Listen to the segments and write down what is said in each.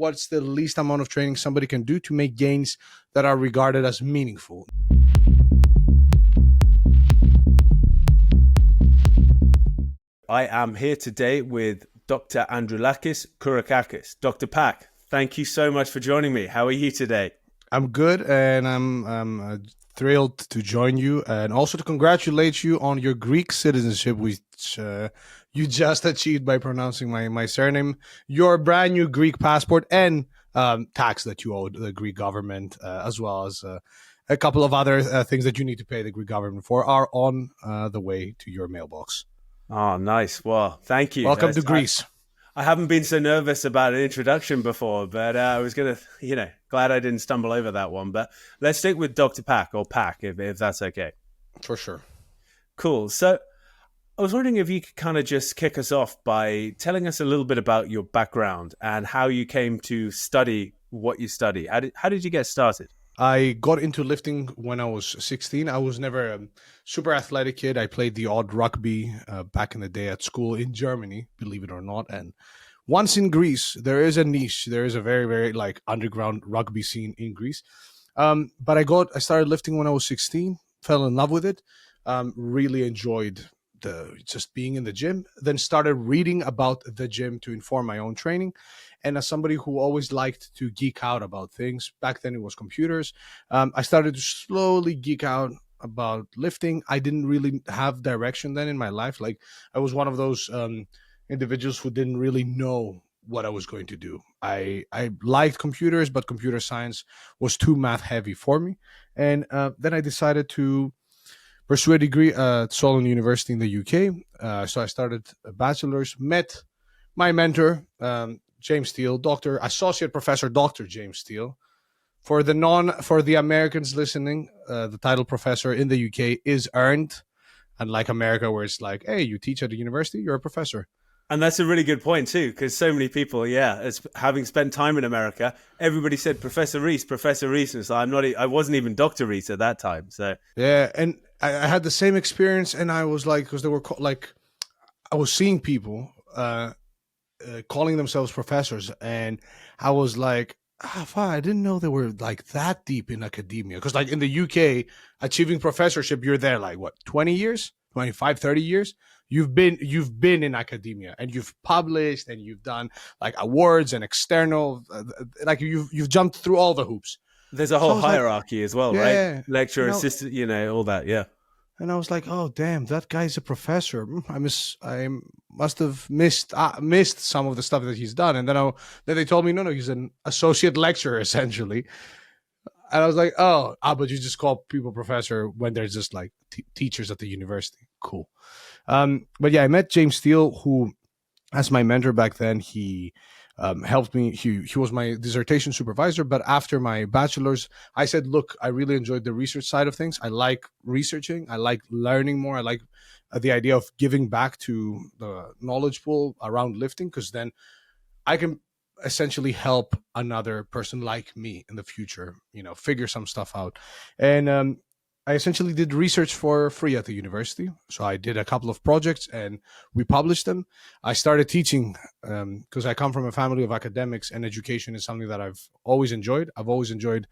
what's the least amount of training somebody can do to make gains that are regarded as meaningful. I am here today with Dr. Androulakis-Korakakis. Dr. Pak, thank you so much for joining me. How are you today? I'm good, and I'm thrilled to join you, and also to congratulate you on your Greek citizenship, which you just achieved by pronouncing my surname, your brand new Greek passport, and tax that you owed the Greek government, as well as a couple of other things that you need to pay the Greek government for, are on the way to your mailbox. Oh, nice. Well, thank you. Welcome to Greece. I haven't been so nervous about an introduction before, but I was going to, glad I didn't stumble over that one. But let's stick with Dr. Pak, or Pak, if that's okay. For sure. Cool. So I was wondering if you could kind of just kick us off by telling us a little bit about your background and how you came to study what you study. How did you get started? I got into lifting when I was 16. I was never a super athletic kid. I played the odd rugby back in the day at school in Germany, believe it or not. And once in Greece, there is a niche. There is a very, very underground rugby scene in Greece. But I started lifting when I was 16, fell in love with it, really enjoyed just being in the gym, then started reading about the gym to inform my own training. And as somebody who always liked to geek out about things, back then it was computers, I started to slowly geek out about lifting. I didn't really have direction then in my life. Like, I was one of those individuals who didn't really know what I was going to do. I liked computers, but computer science was too math heavy for me. And then I decided to pursue a degree at Solon University in the UK. So I started a bachelor's, met my mentor, James Steele, Associate Professor Dr. James Steele. For the Americans listening, the title professor in the UK is earned, unlike America, where it's like, hey, you teach at a university, you're a professor. And that's a really good point too, because so many people, as having spent time in America, everybody said Professor Rees, Professor Rees. And so I wasn't even Dr. Rees at that time. So yeah, and I had the same experience, and I was like, because they were I was seeing people calling themselves professors, and I was like, I didn't know they were like that deep in academia. Because like in the UK, achieving professorship, you're there like what, 20 years, 25, 30 years. You've been in academia, and you've published, and you've done like awards and external, like you've jumped through all the hoops. There's a whole hierarchy as well, yeah, right? Lecturer, assistant, all that, yeah. And I was like, oh damn, that guy's a professor. I must have missed some of the stuff that he's done. And then they told me, no, he's an associate lecturer essentially. And I was like, but you just call people professor when they're just like teachers at the university. Cool. But yeah, I met James Steele, who, as my mentor back then, he helped me. He was my dissertation supervisor. But after my bachelor's, I said, look, I really enjoyed the research side of things. I like researching. I like learning more. I like the idea of giving back to the knowledge pool around lifting, because then I can essentially help another person like me in the future, figure some stuff out. And I essentially did research for free at the university. So I did a couple of projects and we published them. I started teaching because I come from a family of academics, and education is something that I've always enjoyed. I've always enjoyed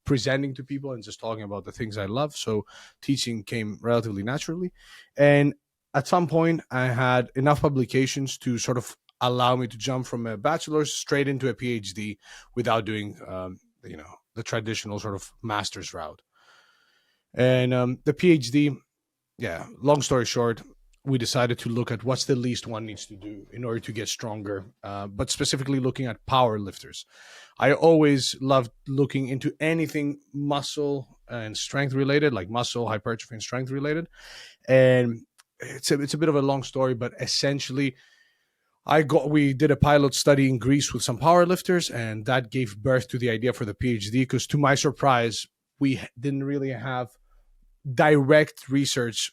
presenting to people and just talking about the things I love. So teaching came relatively naturally. And at some point, I had enough publications to sort of allow me to jump from a bachelor's straight into a PhD without doing, the traditional sort of master's route. And the PhD, long story short, we decided to look at what's the least one needs to do in order to get stronger, but specifically looking at power lifters. I always loved looking into anything muscle and strength related, like muscle, hypertrophy, and strength related. And it's a bit of a long story, but essentially, we did a pilot study in Greece with some power lifters, and that gave birth to the idea for the PhD, because to my surprise, we didn't really have direct research,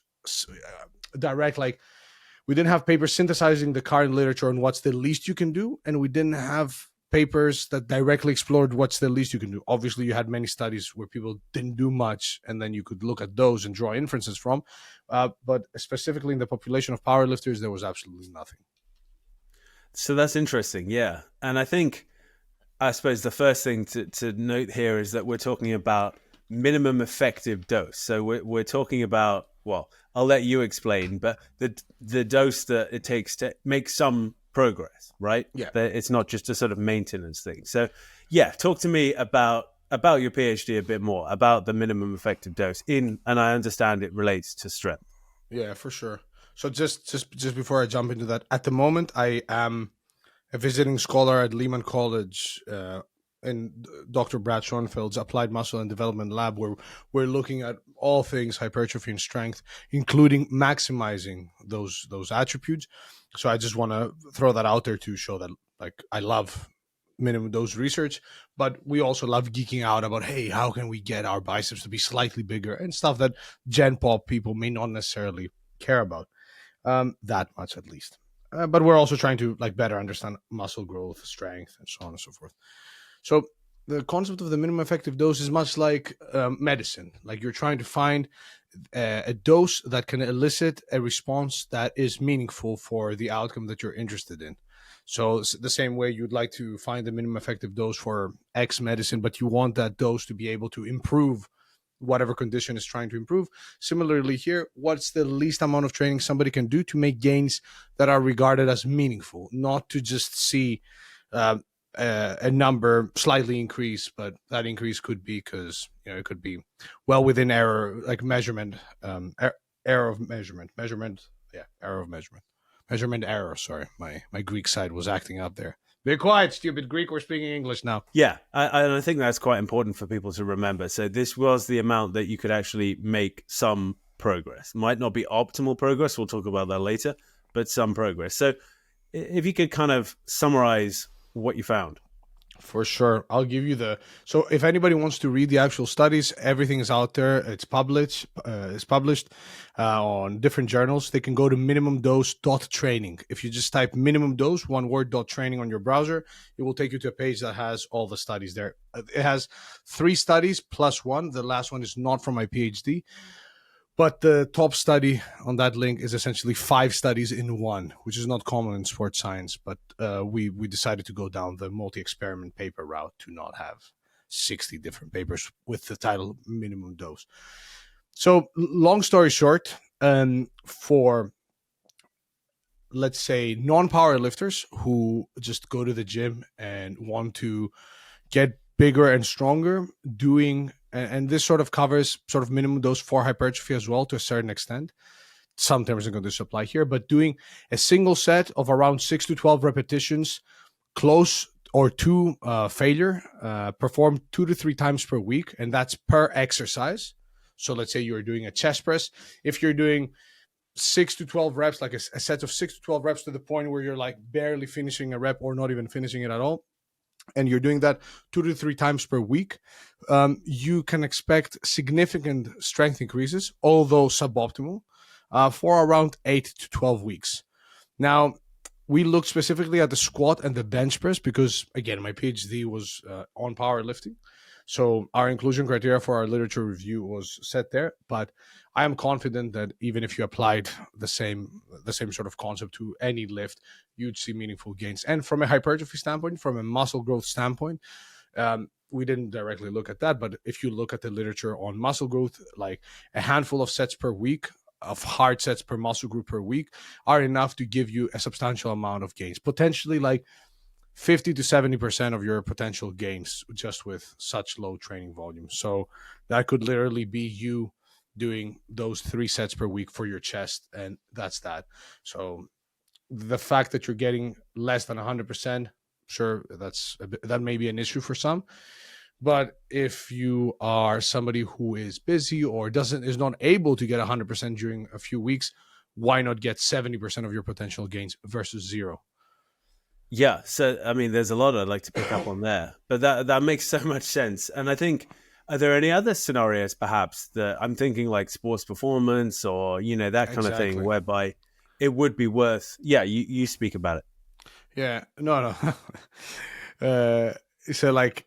we didn't have papers synthesizing the current literature on what's the least you can do, and we didn't have papers that directly explored what's the least you can do. Obviously, you had many studies where people didn't do much, and then you could look at those and draw inferences from. But specifically in the population of powerlifters, there was absolutely nothing. So that's interesting, yeah. And I think I suppose the first thing to note here is that we're talking about minimum effective dose. So we're talking about, well, I'll let you explain, but the dose that it takes to make some progress, right? Yeah. That it's not just a sort of maintenance thing. So yeah, talk to me about your PhD a bit more, about the minimum effective dose and I understand it relates to strength. Yeah, for sure. So just before I jump into that, at the moment I am a visiting scholar at Lehman College in Dr. Brad Schoenfeld's Applied Muscle and Development Lab, where we're looking at all things hypertrophy and strength, including maximizing those attributes. So I just want to throw that out there to show that, like, I love minimum dose research, but we also love geeking out about, hey, how can we get our biceps to be slightly bigger and stuff that Gen Pop people may not necessarily care about that much, at least. But we're also trying to, like, better understand muscle growth, strength, and so on and so forth. So the concept of the minimum effective dose is much like medicine. Like, you're trying to find a dose that can elicit a response that is meaningful for the outcome that you're interested in. So it's the same way you'd like to find the minimum effective dose for X medicine, but you want that dose to be able to improve whatever condition is trying to improve. Similarly here, what's the least amount of training somebody can do to make gains that are regarded as meaningful, not to just see a number slightly increase, but that increase could be because, it could be well within error, like measurement, error of measurement, measurement error. Sorry, my Greek side was acting up there. Be quiet, stupid Greek. We're speaking English now. Yeah, and I think that's quite important for people to remember. So this was the amount that you could actually make some progress. Might not be optimal progress. We'll talk about that later, but some progress. So if you could kind of summarize what you found. For sure. I'll give you so if anybody wants to read the actual studies, everything is out there. It's published on different journals. They can go to minimumdose.training. If you just type minimum dose, one word, .training on your browser, it will take you to a page that has all the studies there. It has 3 studies plus one. The last one is not from my PhD. But the top study on that link is essentially 5 studies in one, which is not common in sports science. But we decided to go down the multi-experiment paper route to not have 60 different papers with the title minimum dose. So long story short, for, let's say, non-power lifters who just go to the gym and want to get bigger and stronger, and this sort of covers sort of minimum dose for hypertrophy as well to a certain extent. Some terms are going to apply here, but doing a single set of around 6 to 12 repetitions close or to failure, performed 2 to 3 times per week, and that's per exercise. So let's say you're doing a chest press. If you're doing 6 to 12 reps, like a set of 6 to 12 reps to the point where you're like barely finishing a rep or not even finishing it at all, and you're doing that 2 to 3 times per week, you can expect significant strength increases, although suboptimal, for around 8 to 12 weeks. Now, we looked specifically at the squat and the bench press because, again, my PhD was on powerlifting. So our inclusion criteria for our literature review was set there. But I am confident that even if you applied the same sort of concept to any lift, you'd see meaningful gains. And from a hypertrophy standpoint, from a muscle growth standpoint, we didn't directly look at that. But if you look at the literature on muscle growth, like a handful of sets per week, of hard sets per muscle group per week, are enough to give you a substantial amount of gains, potentially like 50 to 70% of your potential gains just with such low training volume. So that could literally be you doing those 3 sets per week for your chest, and that's that. So the fact that you're getting less than 100%, sure, that may be an issue for some. But if you are somebody who is busy or is not able to get 100% during a few weeks, why not get 70% of your potential gains versus 0? Yeah, so I mean, there's a lot I'd like to pick up on there, but that makes so much sense. And I think, are there any other scenarios perhaps that I'm thinking, like sports performance or that kind of thing, whereby it would be worth? Yeah, you speak about it. Yeah, no. So like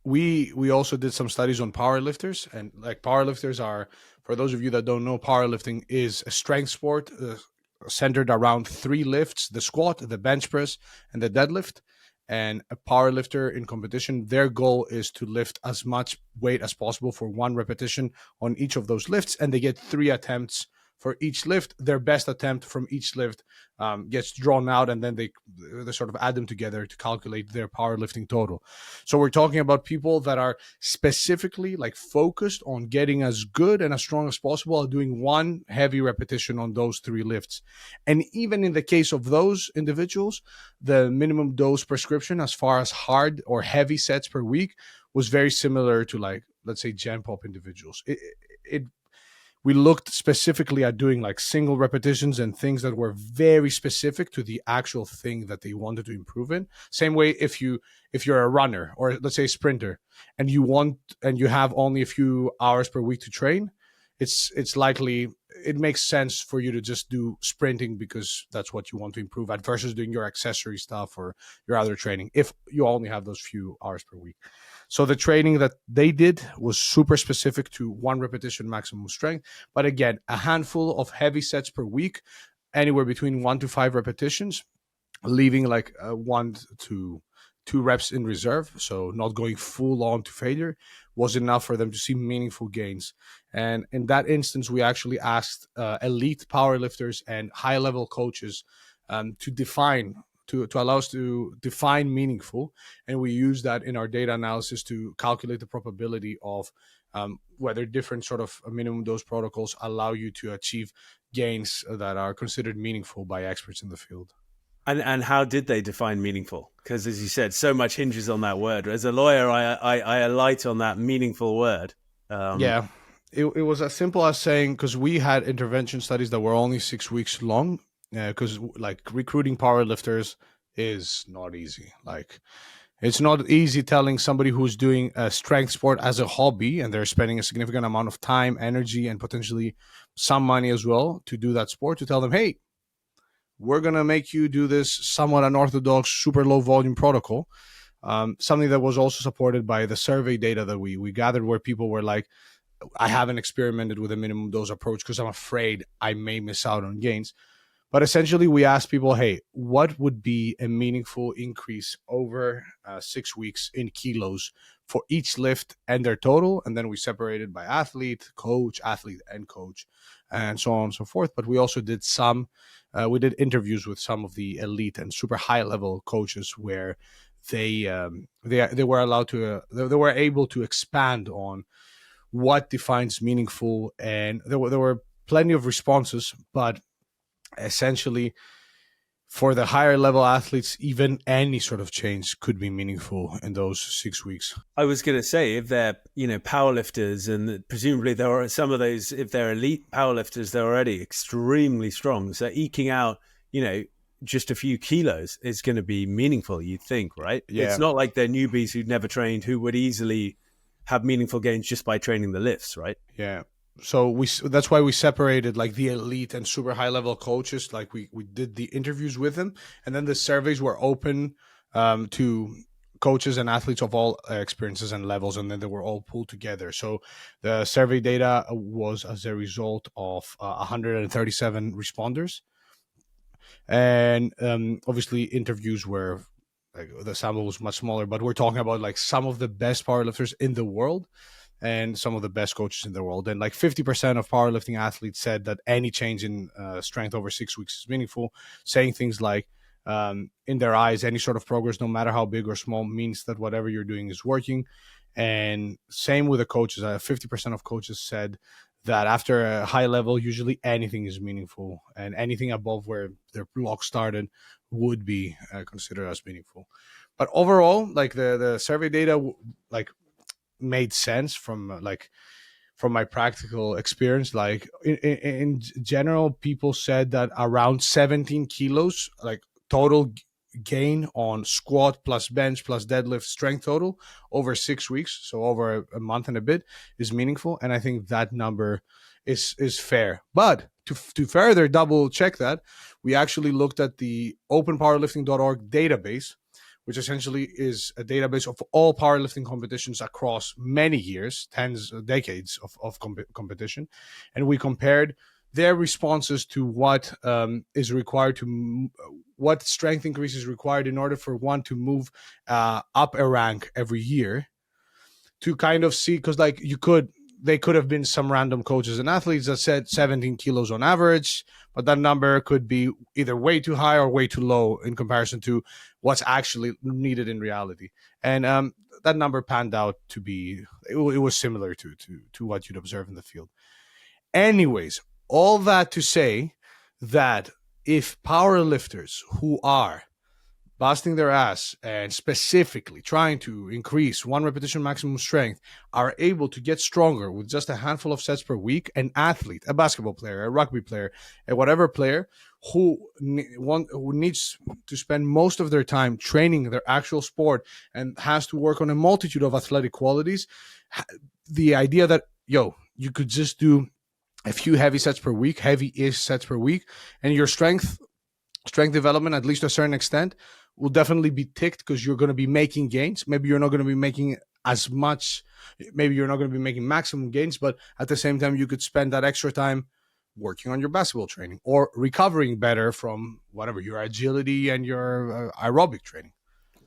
we also did some studies on powerlifters, and like powerlifters are, for those of you that don't know, powerlifting is a strength sport centered around 3 lifts: the squat, the bench press, and the deadlift. And a power lifter in competition, their goal is to lift as much weight as possible for one repetition on each of those lifts, and they get 3 attempts for each lift. Their best attempt from each lift gets drawn out, and then they sort of add them together to calculate their powerlifting total. So we're talking about people that are specifically like focused on getting as good and as strong as possible at doing one heavy repetition on those 3 lifts. And even in the case of those individuals, the minimum dose prescription as far as hard or heavy sets per week was very similar to, like, let's say, gen pop individuals. It We looked specifically at doing like single repetitions and things that were very specific to the actual thing that they wanted to improve in. Same way, if you're a runner, or let's say a sprinter, and you have only a few hours per week to train, it's likely it makes sense for you to just do sprinting because that's what you want to improve at, versus doing your accessory stuff or your other training if you only have those few hours per week. So the training that they did was super specific to one repetition maximum strength. But again, a handful of heavy sets per week, anywhere between 1 to 5 repetitions, leaving like 1 to 2 reps in reserve. So not going full on to failure was enough for them to see meaningful gains. And in that instance, we actually asked elite powerlifters and high level coaches to define to allow us to define meaningful, and we use that in our data analysis to calculate the probability of whether different sort of minimum dose protocols allow you to achieve gains that are considered meaningful by experts in the field. And how did they define meaningful? Because as you said, so much hinges on that word. As a lawyer, I alight on that meaningful word. Yeah, it was as simple as saying, because we had intervention studies that were only 6 weeks long, because like recruiting powerlifters is not easy. Like, it's not easy telling somebody who's doing a strength sport as a hobby and they're spending a significant amount of time, energy, and potentially some money as well to do that sport, to tell them, hey, we're going to make you do this somewhat unorthodox, super low volume protocol. Something that was also supported by the survey data that we gathered, where people were like, I haven't experimented with a minimum dose approach because I'm afraid I may miss out on gains. But essentially, we asked people, hey, what would be a meaningful increase over 6 weeks in kilos for each lift and their total? And then we separated by athlete, and coach, and so on and so forth. But we also did we did interviews with some of the elite and super high level coaches where they were allowed to, they were able to expand on what defines meaningful. And there were plenty of responses, but essentially, for the higher level athletes, even any sort of change could be meaningful in those 6 weeks. I was going to say, if they're powerlifters, and presumably there are some of those, if they're elite powerlifters, they're already extremely strong. So eking out just a few kilos is going to be meaningful, you'd think, right? Yeah. It's not like they're newbies who'd never trained who would easily have meaningful gains just by training the lifts, right? Yeah. So that's why we separated like the elite and super high level coaches. Like we did the interviews with them, and then the surveys were open to coaches and athletes of all experiences and levels, and then they were all pulled together. So the survey data was as a result of 137 responders, and obviously interviews were, like, the sample was much smaller, but we're talking about like some of the best powerlifters in the world and some of the best coaches in the world. And like 50% of powerlifting athletes said that any change in strength over 6 weeks is meaningful, saying things like, in their eyes, any sort of progress, no matter how big or small, means that whatever you're doing is working. And same with the coaches. 50% of coaches said that after a high level, usually anything is meaningful, and anything above where their block started would be considered as meaningful. But overall, like the survey data, like, made sense from my practical experience. Like in general, people said that around 17 kilos, like total gain on squat plus bench plus deadlift strength total over 6 weeks, so over a month and a bit, is meaningful. And I think that number is fair. But to further double check that, we actually looked at the openpowerlifting.org database, which essentially is a database of all powerlifting competitions across many years, decades of competition. And we compared their responses to what is required what strength increase is required in order for one to move up a rank every year, to kind of see, because like they could have been some random coaches and athletes that said 17 kilos on average, but that number could be either way too high or way too low in comparison to what's actually needed in reality. And that number panned out to be, it was similar to what you'd observe in the field. Anyways, all that to say that if power lifters who are busting their ass and specifically trying to increase one repetition maximum strength are able to get stronger with just a handful of sets per week, an athlete, a basketball player, a rugby player, a whatever player who needs to spend most of their time training their actual sport and has to work on a multitude of athletic qualities, the idea that, you could just do a few heavy-ish sets per week, and your strength development, at least to a certain extent, will definitely be ticked because you're going to be making gains. Maybe you're not going to be making as much. Maybe you're not going to be making maximum gains, but at the same time, you could spend that extra time working on your basketball training or recovering better from whatever, your agility and your aerobic training.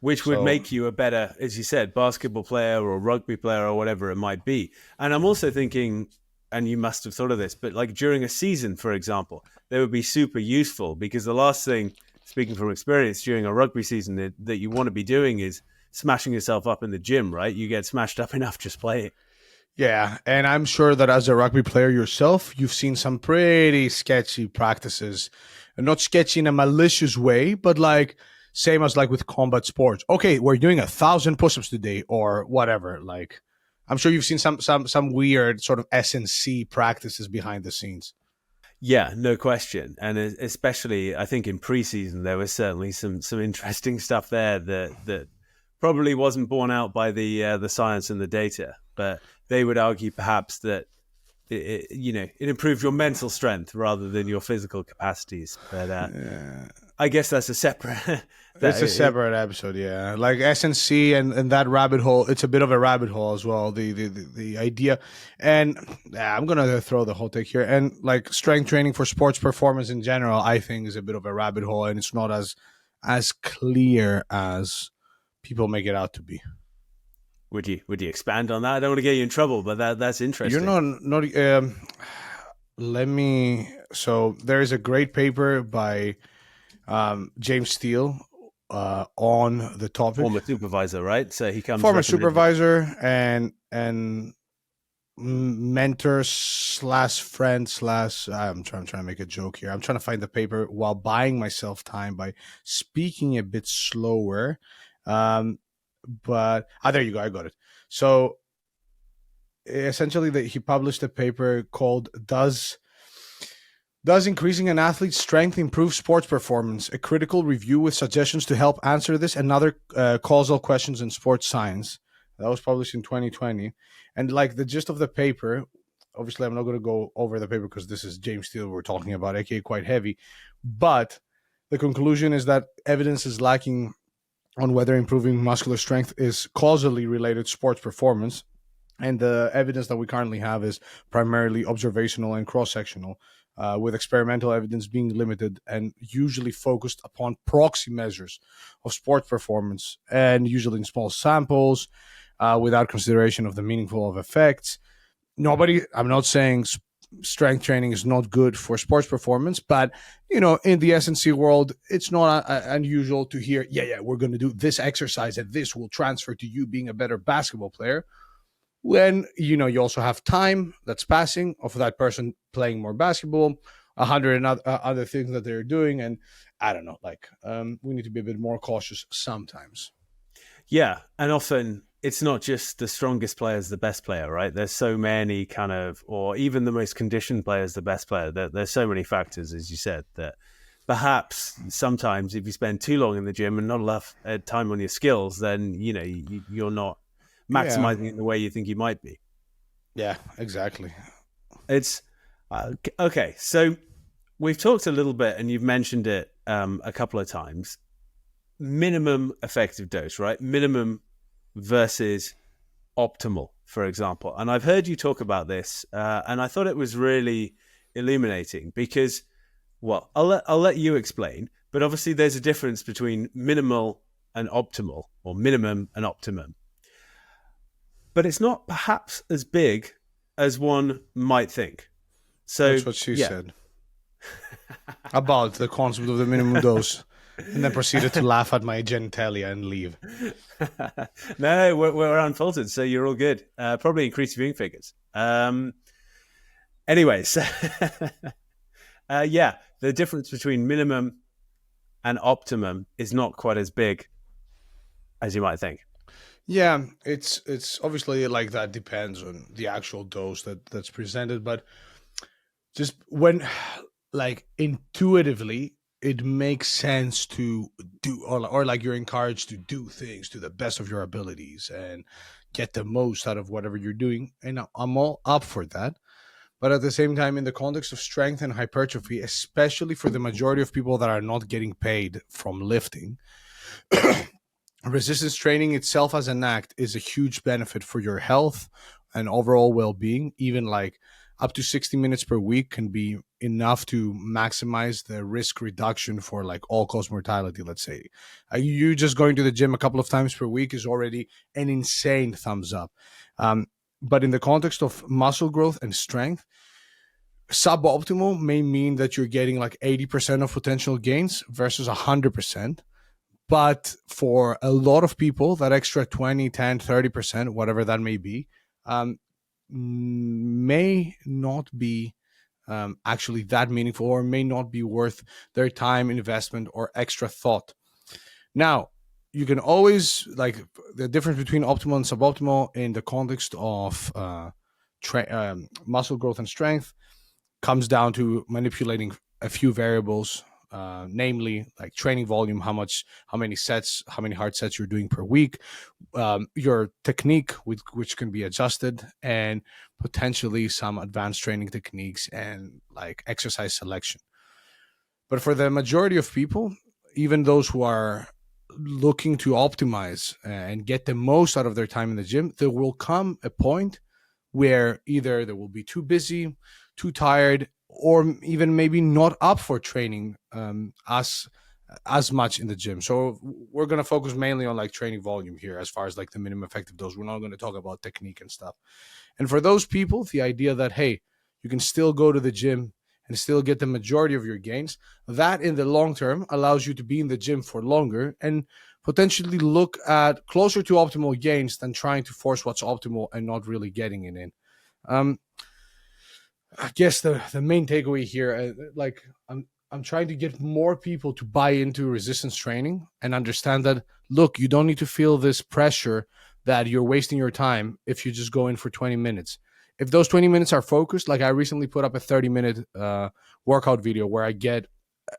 Which would make you a better, as you said, basketball player or rugby player or whatever it might be. And I'm also thinking, and you must have thought of this, but like during a season, for example, they would be super useful, because the last thing, speaking from experience, during a rugby season that you want to be doing is smashing yourself up in the gym, right? You get smashed up enough just playing. Yeah, and I'm sure that as a rugby player yourself, you've seen some pretty sketchy practices. And not sketchy in a malicious way, but like same as like with combat sports. Okay, we're doing 1,000 push-ups today or whatever. Like, I'm sure you've seen some weird sort of S&C practices behind the scenes. Yeah, no question. And especially, I think in preseason, there was certainly some interesting stuff there that probably wasn't borne out by the science and the data. But they would argue perhaps that it improved your mental strength rather than your physical capacities. But I guess that's a separate. That's a separate episode, yeah. Like S&C and that rabbit hole, it's a bit of a rabbit hole as well. The idea, and I'm gonna throw the whole take here. And like strength training for sports performance in general, I think is a bit of a rabbit hole, and it's not as clear as people make it out to be. Would you expand on that? I don't want to get you in trouble, but that's interesting. You're not. Let me. So there is a great paper by James Steele on the topic. Former supervisor, right? So he comes. Former supervisor and mentor / friend / I'm trying to make a joke here. I'm trying to find the paper while buying myself time by speaking a bit slower. But there you go. I got it. So essentially, he published a paper called "Does increasing an athlete's strength improve sports performance? A critical review with suggestions to help answer this and other causal questions in sports science." That was published in 2020. And like the gist of the paper, obviously I'm not going to go over the paper because this is James Steele we're talking about, aka quite heavy. But the conclusion is that evidence is lacking on whether improving muscular strength is causally related to sports performance. And the evidence that we currently have is primarily observational and cross-sectional, with experimental evidence being limited and usually focused upon proxy measures of sports performance, and usually in small samples, without consideration of the meaningful of effects. I'm not saying strength training is not good for sports performance, but in the S&C world, it's not unusual to hear, we're going to do this exercise and this will transfer to you being a better basketball player, when you also have time that's passing of that person playing more basketball, 100 and other things that they're doing. And I don't know, we need to be a bit more cautious sometimes. Yeah, and often it's not just the strongest player is the best player, right? There's so many or even the most conditioned player is the best player. There's so many factors, as you said, that perhaps sometimes if you spend too long in the gym and not enough time on your skills, then you're not maximizing it in the way you think you might be. Yeah, exactly. It's okay. So we've talked a little bit, and you've mentioned it a couple of times. Minimum effective dose, right? Minimum versus optimal, for example. And I've heard you talk about this, and I thought it was really illuminating because, well, I'll let you explain. But obviously, there's a difference between minimal and optimal, or minimum and optimum. But it's not perhaps as big as one might think. So, That's what she yeah. said about the concept of the minimum dose, and then proceeded to laugh at my genitalia and leave. No, we're unfiltered, so you're all good. Probably increase viewing figures. Anyways, yeah, the difference between minimum and optimum is not quite as big as you might think. Yeah, it's obviously like that depends on the actual dose that's presented, but just when like intuitively it makes sense to do, or like you're encouraged to do things to the best of your abilities and get the most out of whatever you're doing, and I'm all up for that. But at the same time, in the context of strength and hypertrophy, especially for the majority of people that are not getting paid from lifting, resistance training itself as an act is a huge benefit for your health and overall well-being. Even like up to 60 minutes per week can be enough to maximize the risk reduction for like all-cause mortality. Let's say you just going to the gym a couple of times per week is already an insane thumbs up. But in the context of muscle growth and strength, suboptimal may mean that you're getting like 80% of potential gains versus 100%. But for a lot of people, that extra 20, 10, 30%, whatever that may be, may not be actually that meaningful, or may not be worth their time, investment, or extra thought. Now, you can always, like, the difference between optimal and suboptimal in the context of muscle growth and strength comes down to manipulating a few variables, namely like training volume, how many sets, how many hard sets you're doing per week, your technique, which can be adjusted, and potentially some advanced training techniques and like exercise selection. But for the majority of people, even those who are looking to optimize and get the most out of their time in the gym, there will come a point where either they will be too busy, too tired, or even maybe not up for training as much in the gym. So we're going to focus mainly on like training volume here as far as like the minimum effective dose. We're not going to talk about technique and stuff. And for those people, the idea that, hey, you can still go to the gym and still get the majority of your gains, that in the long term allows you to be in the gym for longer and potentially look at closer to optimal gains than trying to force what's optimal and not really getting it in. I guess the main takeaway here, like I'm trying to get more people to buy into resistance training and understand that, look, you don't need to feel this pressure that you're wasting your time if you just go in for 20 minutes. If those 20 minutes are focused, like I recently put up a 30-minute workout video where I get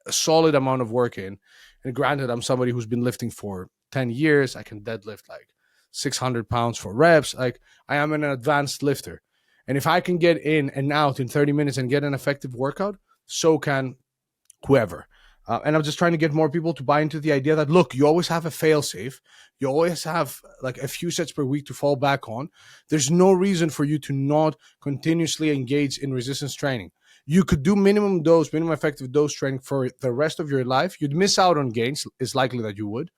a solid amount of work in. And granted, I'm somebody who's been lifting for 10 years. I can deadlift like 600 pounds for reps. Like I am an advanced lifter. And if I can get in and out in 30 minutes and get an effective workout, so can whoever. And I'm just trying to get more people to buy into the idea that, look, you always have a fail safe. You always have like a few sets per week to fall back on. There's no reason for you to not continuously engage in resistance training. You could do minimum effective dose training for the rest of your life. You'd miss out on gains. It's likely that you would,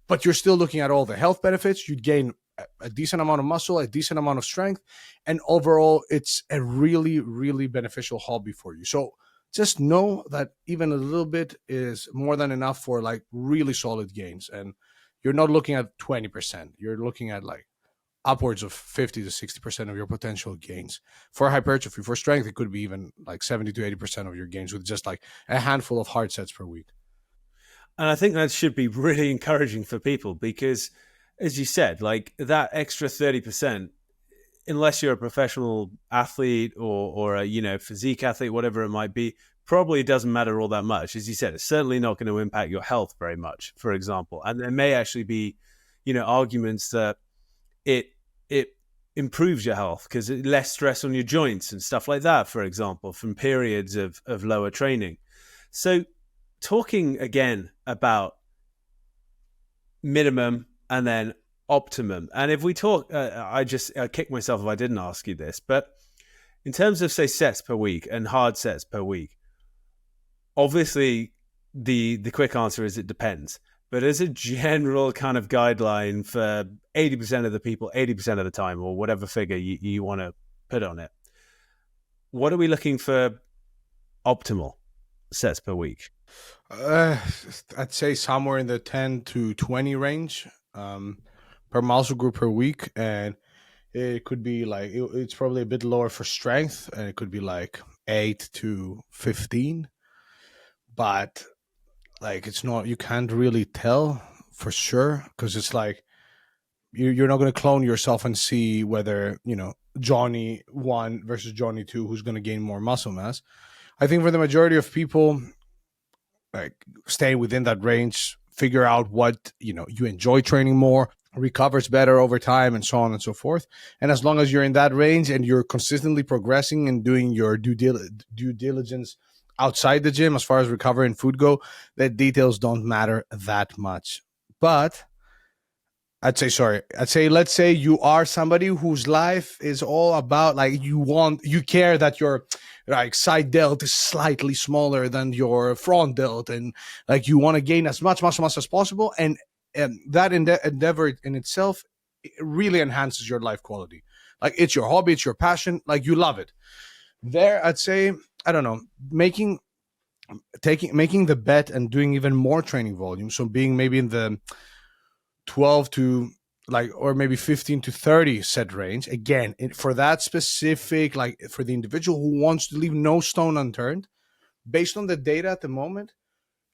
but you're still looking at all the health benefits. You'd gain a decent amount of muscle, a decent amount of strength, and overall, it's a really, really beneficial hobby for you. So just know that even a little bit is more than enough for like really solid gains. And you're not looking at 20%. You're looking at like upwards of 50 to 60% of your potential gains. For hypertrophy, for strength, it could be even like 70 to 80% of your gains with just like a handful of hard sets per week. And I think that should be really encouraging for people because, as you said, like that extra 30%, unless you're a professional athlete or a physique athlete, whatever it might be, probably doesn't matter all that much. As you said, it's certainly not going to impact your health very much, for example. And there may actually be, arguments that it improves your health because less stress on your joints and stuff like that, for example, from periods of lower training. So talking again about minimum and then optimum. And if we talk, I kick myself if I didn't ask you this, but In terms of say sets per week and hard sets per week, obviously the quick answer is it depends. But as a general kind of guideline for 80% of the people, 80% of the time, or whatever figure you want to put on it, what are we looking for optimal sets per week? Uh, I'd say somewhere in the 10 to 20 range per muscle group per week. And it could be like, it's probably a bit lower for strength, and it could be like 8 to 15. But like, it's not, you can't really tell for sure, because it's like, you're not going to clone yourself and see whether, Johnny 1 versus Johnny 2, who's going to gain more muscle mass. I think for the majority of people, like, stay within that range, figure out what you enjoy training more, recovers better over time, and so on and so forth. And as long as you're in that range and you're consistently progressing and doing your due diligence outside the gym, as far as recovery and food go, the details don't matter that much. But let's say you are somebody whose life is all about, like, you care that your like side delt is slightly smaller than your front delt, and like you want to gain as much muscle mass as possible, and that endeavor in itself, it really enhances your life quality. Like, it's your hobby, it's your passion, like you love it. There, I'd say, I don't know, making the bet and doing even more training volume, so being maybe in the 12 to, like, or maybe 15 to 30 set range, again, for that specific, like, for the individual who wants to leave no stone unturned. Based on the data at the moment,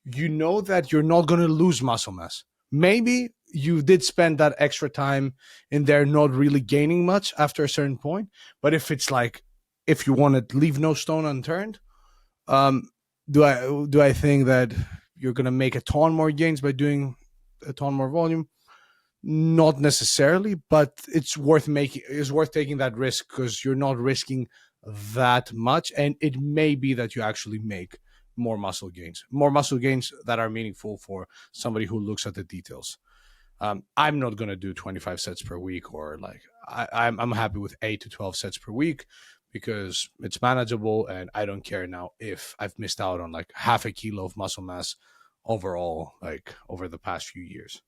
that you're not going to lose muscle mass. Maybe you did spend that extra time in there not really gaining much after a certain point, but if you want to leave no stone unturned, um do I think that you're going to make a ton more gains by doing a ton more volume? Not necessarily, but it's worth taking that risk, because you're not risking that much, and it may be that you actually make more muscle gains that are meaningful for somebody who looks at the details. I'm not going to do 25 sets per week, or like, I'm happy with 8 to 12 sets per week, because it's manageable, and I don't care now if I've missed out on like half a kilo of muscle mass overall, like, over the past few years.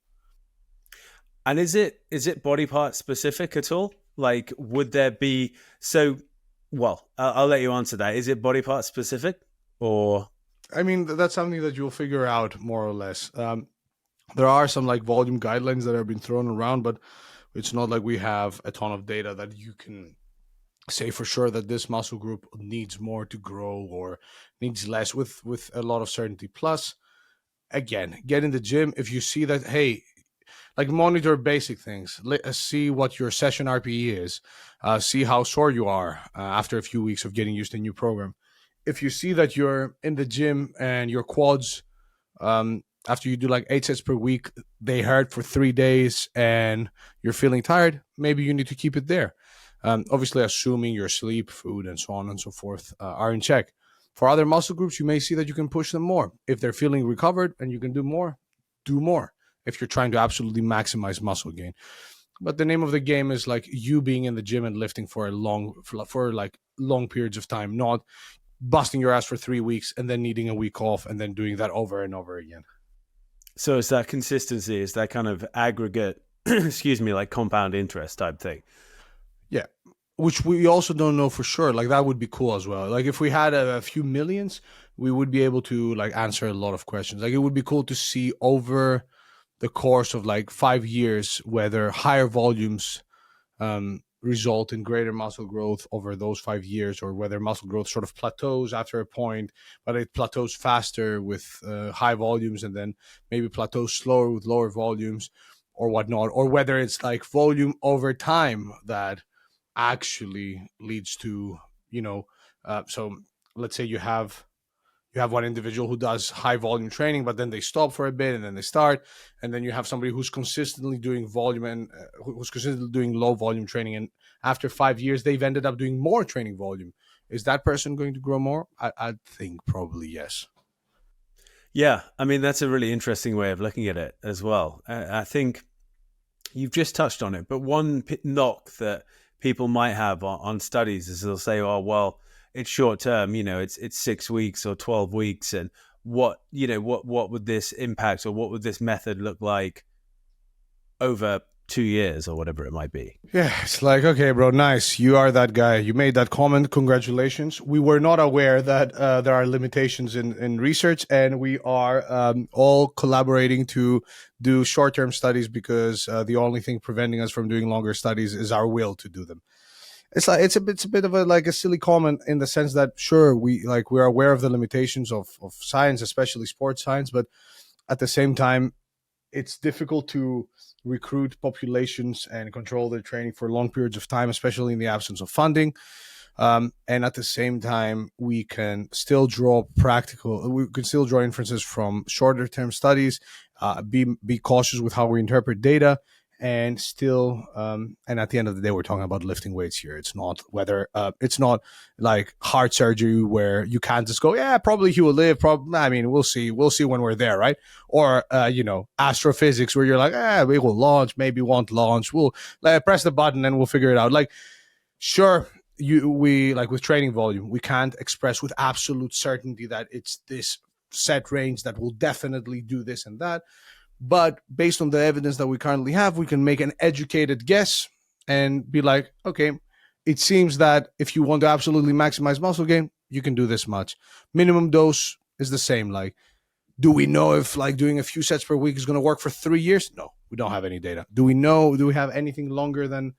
And is it body part specific at all? Like, would there be so? Well, I'll let you answer that. Is it body part specific, or I mean, that's something that you'll figure out more or less. There are some like volume guidelines that have been thrown around, but it's not like we have a ton of data that you can say for sure that this muscle group needs more to grow or needs less with a lot of certainty. Plus, again, get in the gym. If you see that, hey, like, monitor basic things. See what your session RPE is. See how sore you are after a few weeks of getting used to a new program. If you see that you're in the gym and your quads, after you do like 8 sets per week, they hurt for 3 days and you're feeling tired, maybe you need to keep it there. Obviously, assuming your sleep, food, and so on and so forth are in check. For other muscle groups, you may see that you can push them more. If they're feeling recovered and you can do more, do more. If you're trying to absolutely maximize muscle gain. But the name of the game is like you being in the gym and lifting for like long periods of time, not busting your ass for 3 weeks and then needing a week off and then doing that over and over again. so? Is that consistency? Is that kind of aggregate? Excuse me, like compound interest type thing? Yeah. Which we also don't know for sure. Like, that would be cool as well. Like, if we had a few millions, we would be able to like answer a lot of questions. Like, it would be cool to see over the course of like 5 years whether higher volumes result in greater muscle growth over those 5 years, or whether muscle growth sort of plateaus after a point, but it plateaus faster with high volumes, and then maybe plateaus slower with lower volumes, or whatnot, or whether it's like volume over time that actually leads to, so let's say you have one individual who does high volume training, but then they stop for a bit and then they start. And then you have somebody who's consistently doing volume and who's consistently doing low volume training. And after 5 years, they've ended up doing more training volume. Is that person going to grow more? I think probably yes. Yeah, I mean that's a really interesting way of looking at it as well. I think you've just touched on it, but one knock that people might have on studies is they'll say, oh, well, it's short term, it's 6 weeks or 12 weeks. And what would this impact, or what would this method look like over 2 years or whatever it might be? Yeah, it's like, okay, bro, nice. You are that guy. You made that comment. Congratulations. We were not aware that there are limitations in research, and we are all collaborating to do short-term studies because the only thing preventing us from doing longer studies is our will to do them. It's like it's a bit of a like a silly comment in the sense that sure we're aware of the limitations of science, especially sports science, but at the same time it's difficult to recruit populations and control their training for long periods of time, especially in the absence of funding. And at the same time, we can still draw inferences from shorter term studies, be cautious with how we interpret data, and still, and at the end of the day, we're talking about lifting weights here. It's not it's not like heart surgery where you can't just go, yeah, probably he will live. I mean, we'll see when we're there, right? Or astrophysics where you're like, we will launch, maybe won't launch. We'll press the button and we'll figure it out. Like, sure, we like with training volume, we can't express with absolute certainty that it's this set range that will definitely do this and that. But based on the evidence that we currently have, we can make an educated guess and be like, okay, it seems that if you want to absolutely maximize muscle gain, you can do this much. Minimum dose is the same. Like, do we know if like doing a few sets per week is going to work for 3 years? No, we don't have any data. Do we have anything longer than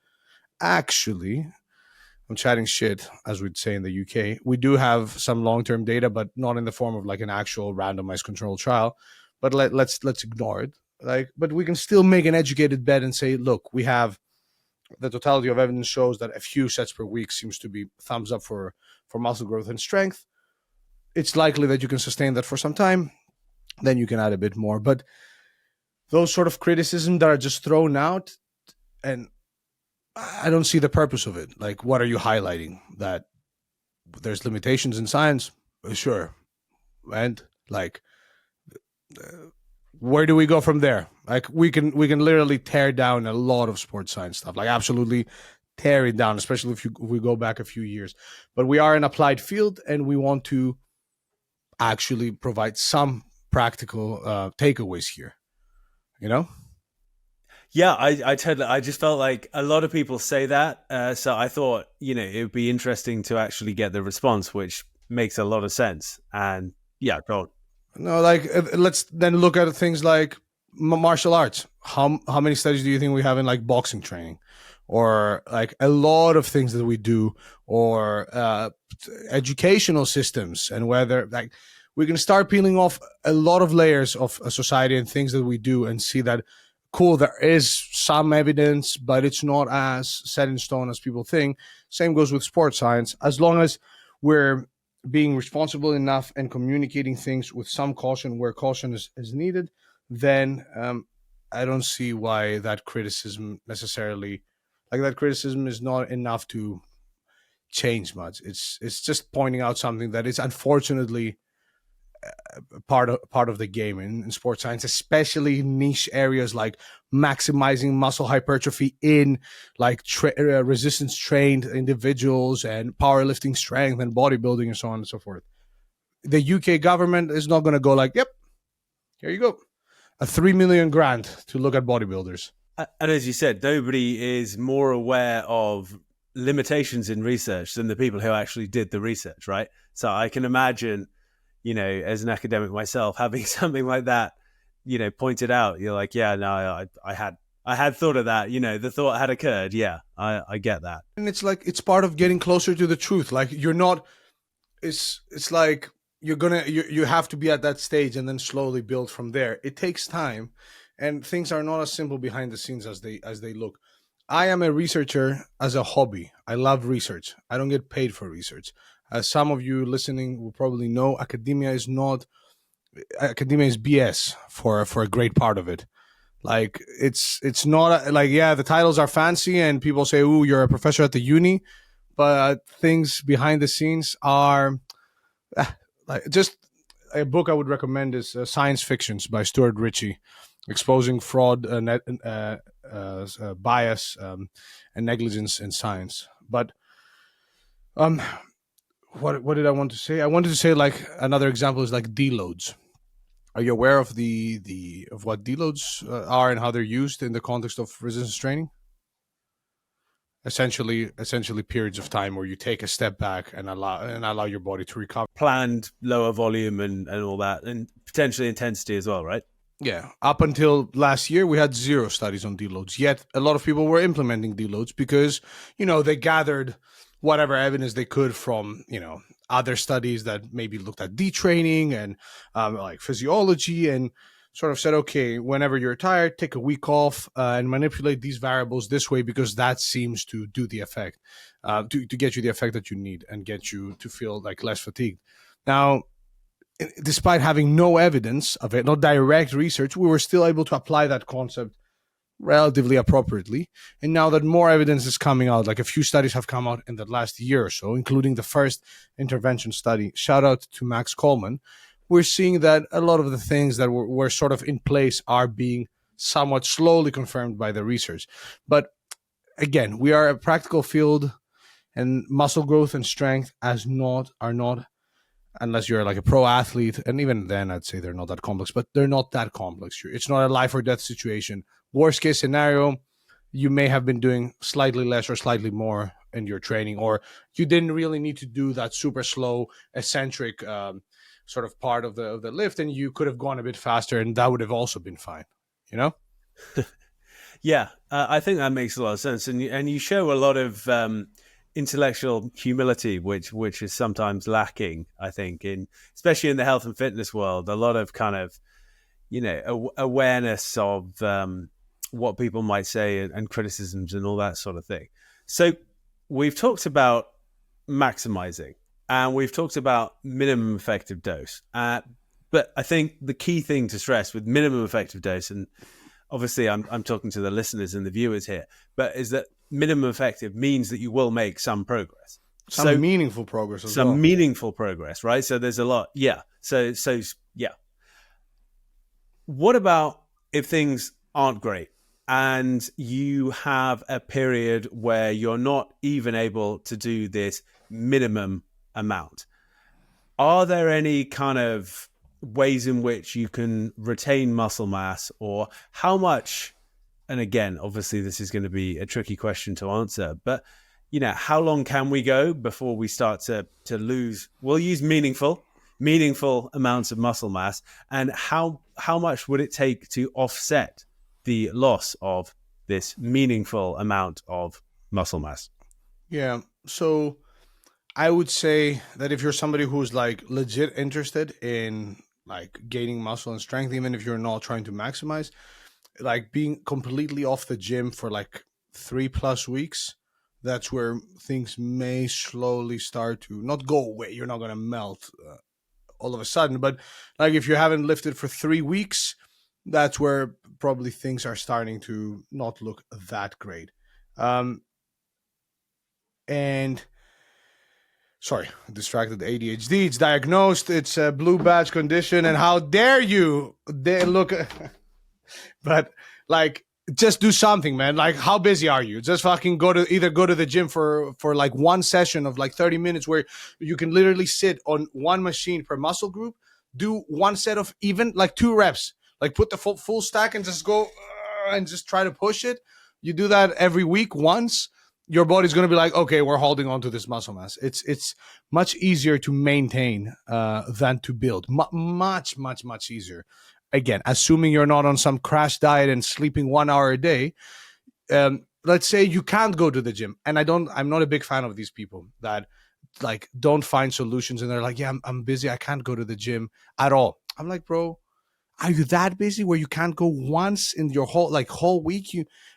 actually? I'm chatting shit, as we'd say in the UK. We do have some long-term data, but not in the form of like an actual randomized controlled trial. But let's ignore it. But we can still make an educated bet and say, look, we have the totality of evidence shows that a few sets per week seems to be thumbs up for muscle growth and strength. It's likely that you can sustain that for some time. Then you can add a bit more. But those sort of criticisms that are just thrown out, and I don't see the purpose of it. Like, what are you highlighting? That there's limitations in science? Sure. And like, where do we go from there? Like, we can literally tear down a lot of sports science stuff, like absolutely tear it down, especially if we go back a few years. But we are an applied field, and we want to actually provide some practical takeaways here. Yeah, I just felt like a lot of people say that, so I thought it would be interesting to actually get the response, which makes a lot of sense. And yeah, go on. No, like let's then look at things like martial arts. How many studies do you think we have in like boxing training, or like a lot of things that we do, or educational systems, and whether like we can start peeling off a lot of layers of a society and things that we do and see that cool, there is some evidence, but it's not as set in stone as people think. Same goes with sports science. As long as we're being responsible enough and communicating things with some caution where caution is needed, then I don't see why that criticism necessarily, like that criticism is not enough to change much. It's just pointing out something that is unfortunately part of the game in sports science, especially niche areas like maximizing muscle hypertrophy in like resistance trained individuals and powerlifting strength and bodybuilding and so on and so forth. The UK government is not going to go like, yep, here you go, a 3 million grant to look at bodybuilders. And as you said, nobody is more aware of limitations in research than the people who actually did the research, right? So I can imagine, as an academic myself, having something like that, pointed out. You're like, yeah, no, I had thought of that. The thought had occurred. Yeah, I get that. And it's like, it's part of getting closer to the truth. Like, you're not, it's like you have to be at that stage and then slowly build from there. It takes time, and things are not as simple behind the scenes as they look. I am a researcher as a hobby. I love research. I don't get paid for research. As some of you listening will probably know, academia is BS for a great part of it. Like, it's not like, yeah, the titles are fancy and people say, ooh, you're a professor at the uni, but things behind the scenes are like, just a book I would recommend is Science Fictions by Stuart Ritchie, exposing fraud bias and negligence in science. But um, what did I want to say? I wanted to say like another example is like deloads. Are you aware of the of what deloads are and how they're used in the context of resistance training? Essentially periods of time where you take a step back and allow your body to recover. Planned lower volume and all that, and potentially intensity as well, right? Yeah, up until last year, we had zero studies on deloads. Yet a lot of people were implementing deloads because, they gathered whatever evidence they could from, other studies that maybe looked at detraining and like physiology, and sort of said, okay, whenever you're tired, take a week off and manipulate these variables this way because that seems to do the effect, to get you the effect that you need and get you to feel like less fatigued. Now, despite having no evidence of it, no direct research, we were still able to apply that concept relatively appropriately. And now that more evidence is coming out, like a few studies have come out in the last year or so, including the first intervention study, shout out to Max Coleman, we're seeing that a lot of the things that were sort of in place are being somewhat slowly confirmed by the research. But again, we are a practical field, and muscle growth and strength are not, unless you're like a pro athlete, and even then I'd say they're not that complex, but they're not that complex. It's not a life or death situation. Worst case scenario, you may have been doing slightly less or slightly more in your training, or you didn't really need to do that super slow eccentric sort of part of the lift, and you could have gone a bit faster, and that would have also been fine, you know? Yeah, I think that makes a lot of sense, and you show a lot of intellectual humility, which is sometimes lacking, I think, especially in the health and fitness world. A lot of kind of awareness of what people might say and criticisms and all that sort of thing. So we've talked about maximizing, and we've talked about minimum effective dose. But I think the key thing to stress with minimum effective dose, and obviously I'm talking to the listeners and the viewers here, but is that minimum effective means that you will make some progress. Some meaningful progress as well. Some meaningful progress, right? So there's a lot. Yeah. So yeah. What about if things aren't great and you have a period where you're not even able to do this minimum amount? Are there any kind of ways in which you can retain muscle mass, or how much? And again, obviously this is going to be a tricky question to answer, but how long can we go before we start to lose? We'll use meaningful amounts of muscle mass, and how much would it take to offset the loss of this meaningful amount of muscle mass? Yeah. So I would say that if you're somebody who's like legit interested in like gaining muscle and strength, even if you're not trying to maximize, like being completely off the gym for like 3+ weeks, that's where things may slowly start to not go away. You're not going to melt all of a sudden, but like if you haven't lifted for 3 weeks, that's where probably things are starting to not look that great. And sorry, distracted ADHD. It's diagnosed. It's a blue badge condition. And how dare you look? But like, just do something, man. Like, how busy are you? Just fucking go to the gym for like one session of like 30 minutes where you can literally sit on one machine per muscle group, do one set of even like 2 reps, like put the full stack and just go and just try to push it. You do that every week once, your body's going to be like, okay, we're holding on to this muscle mass. It's much easier to maintain than to build. Much easier. Again, assuming you're not on some crash diet and sleeping 1 hour a day. Let's say you can't go to the gym, and I'm not a big fan of these people that like don't find solutions, and they're like, yeah, I'm busy, I can't go to the gym at all. I'm like, bro, are you that busy where you can't go once in your whole week?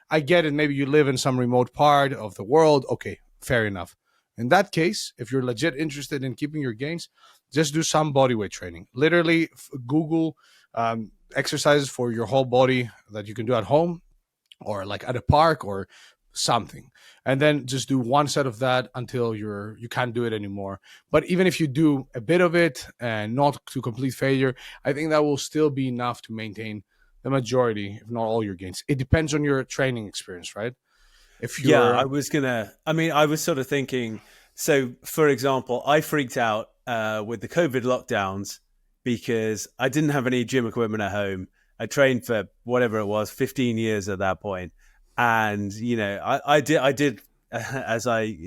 I get it. Maybe you live in some remote part of the world. Okay, fair enough. In that case, if you're legit interested in keeping your gains, just do some body weight training. Literally Google exercises for your whole body that you can do at home or like at a park or something, and then just do one set of that until you can't do it anymore. But even if you do a bit of it and not to complete failure, I think that will still be enough to maintain the majority, if not all your gains. It depends on your training experience, right? If Yeah, you're I was sort of thinking, so for example, I freaked out with the COVID lockdowns because I didn't have any gym equipment at home. I trained for whatever it was, 15 years at that point. And, I did, as I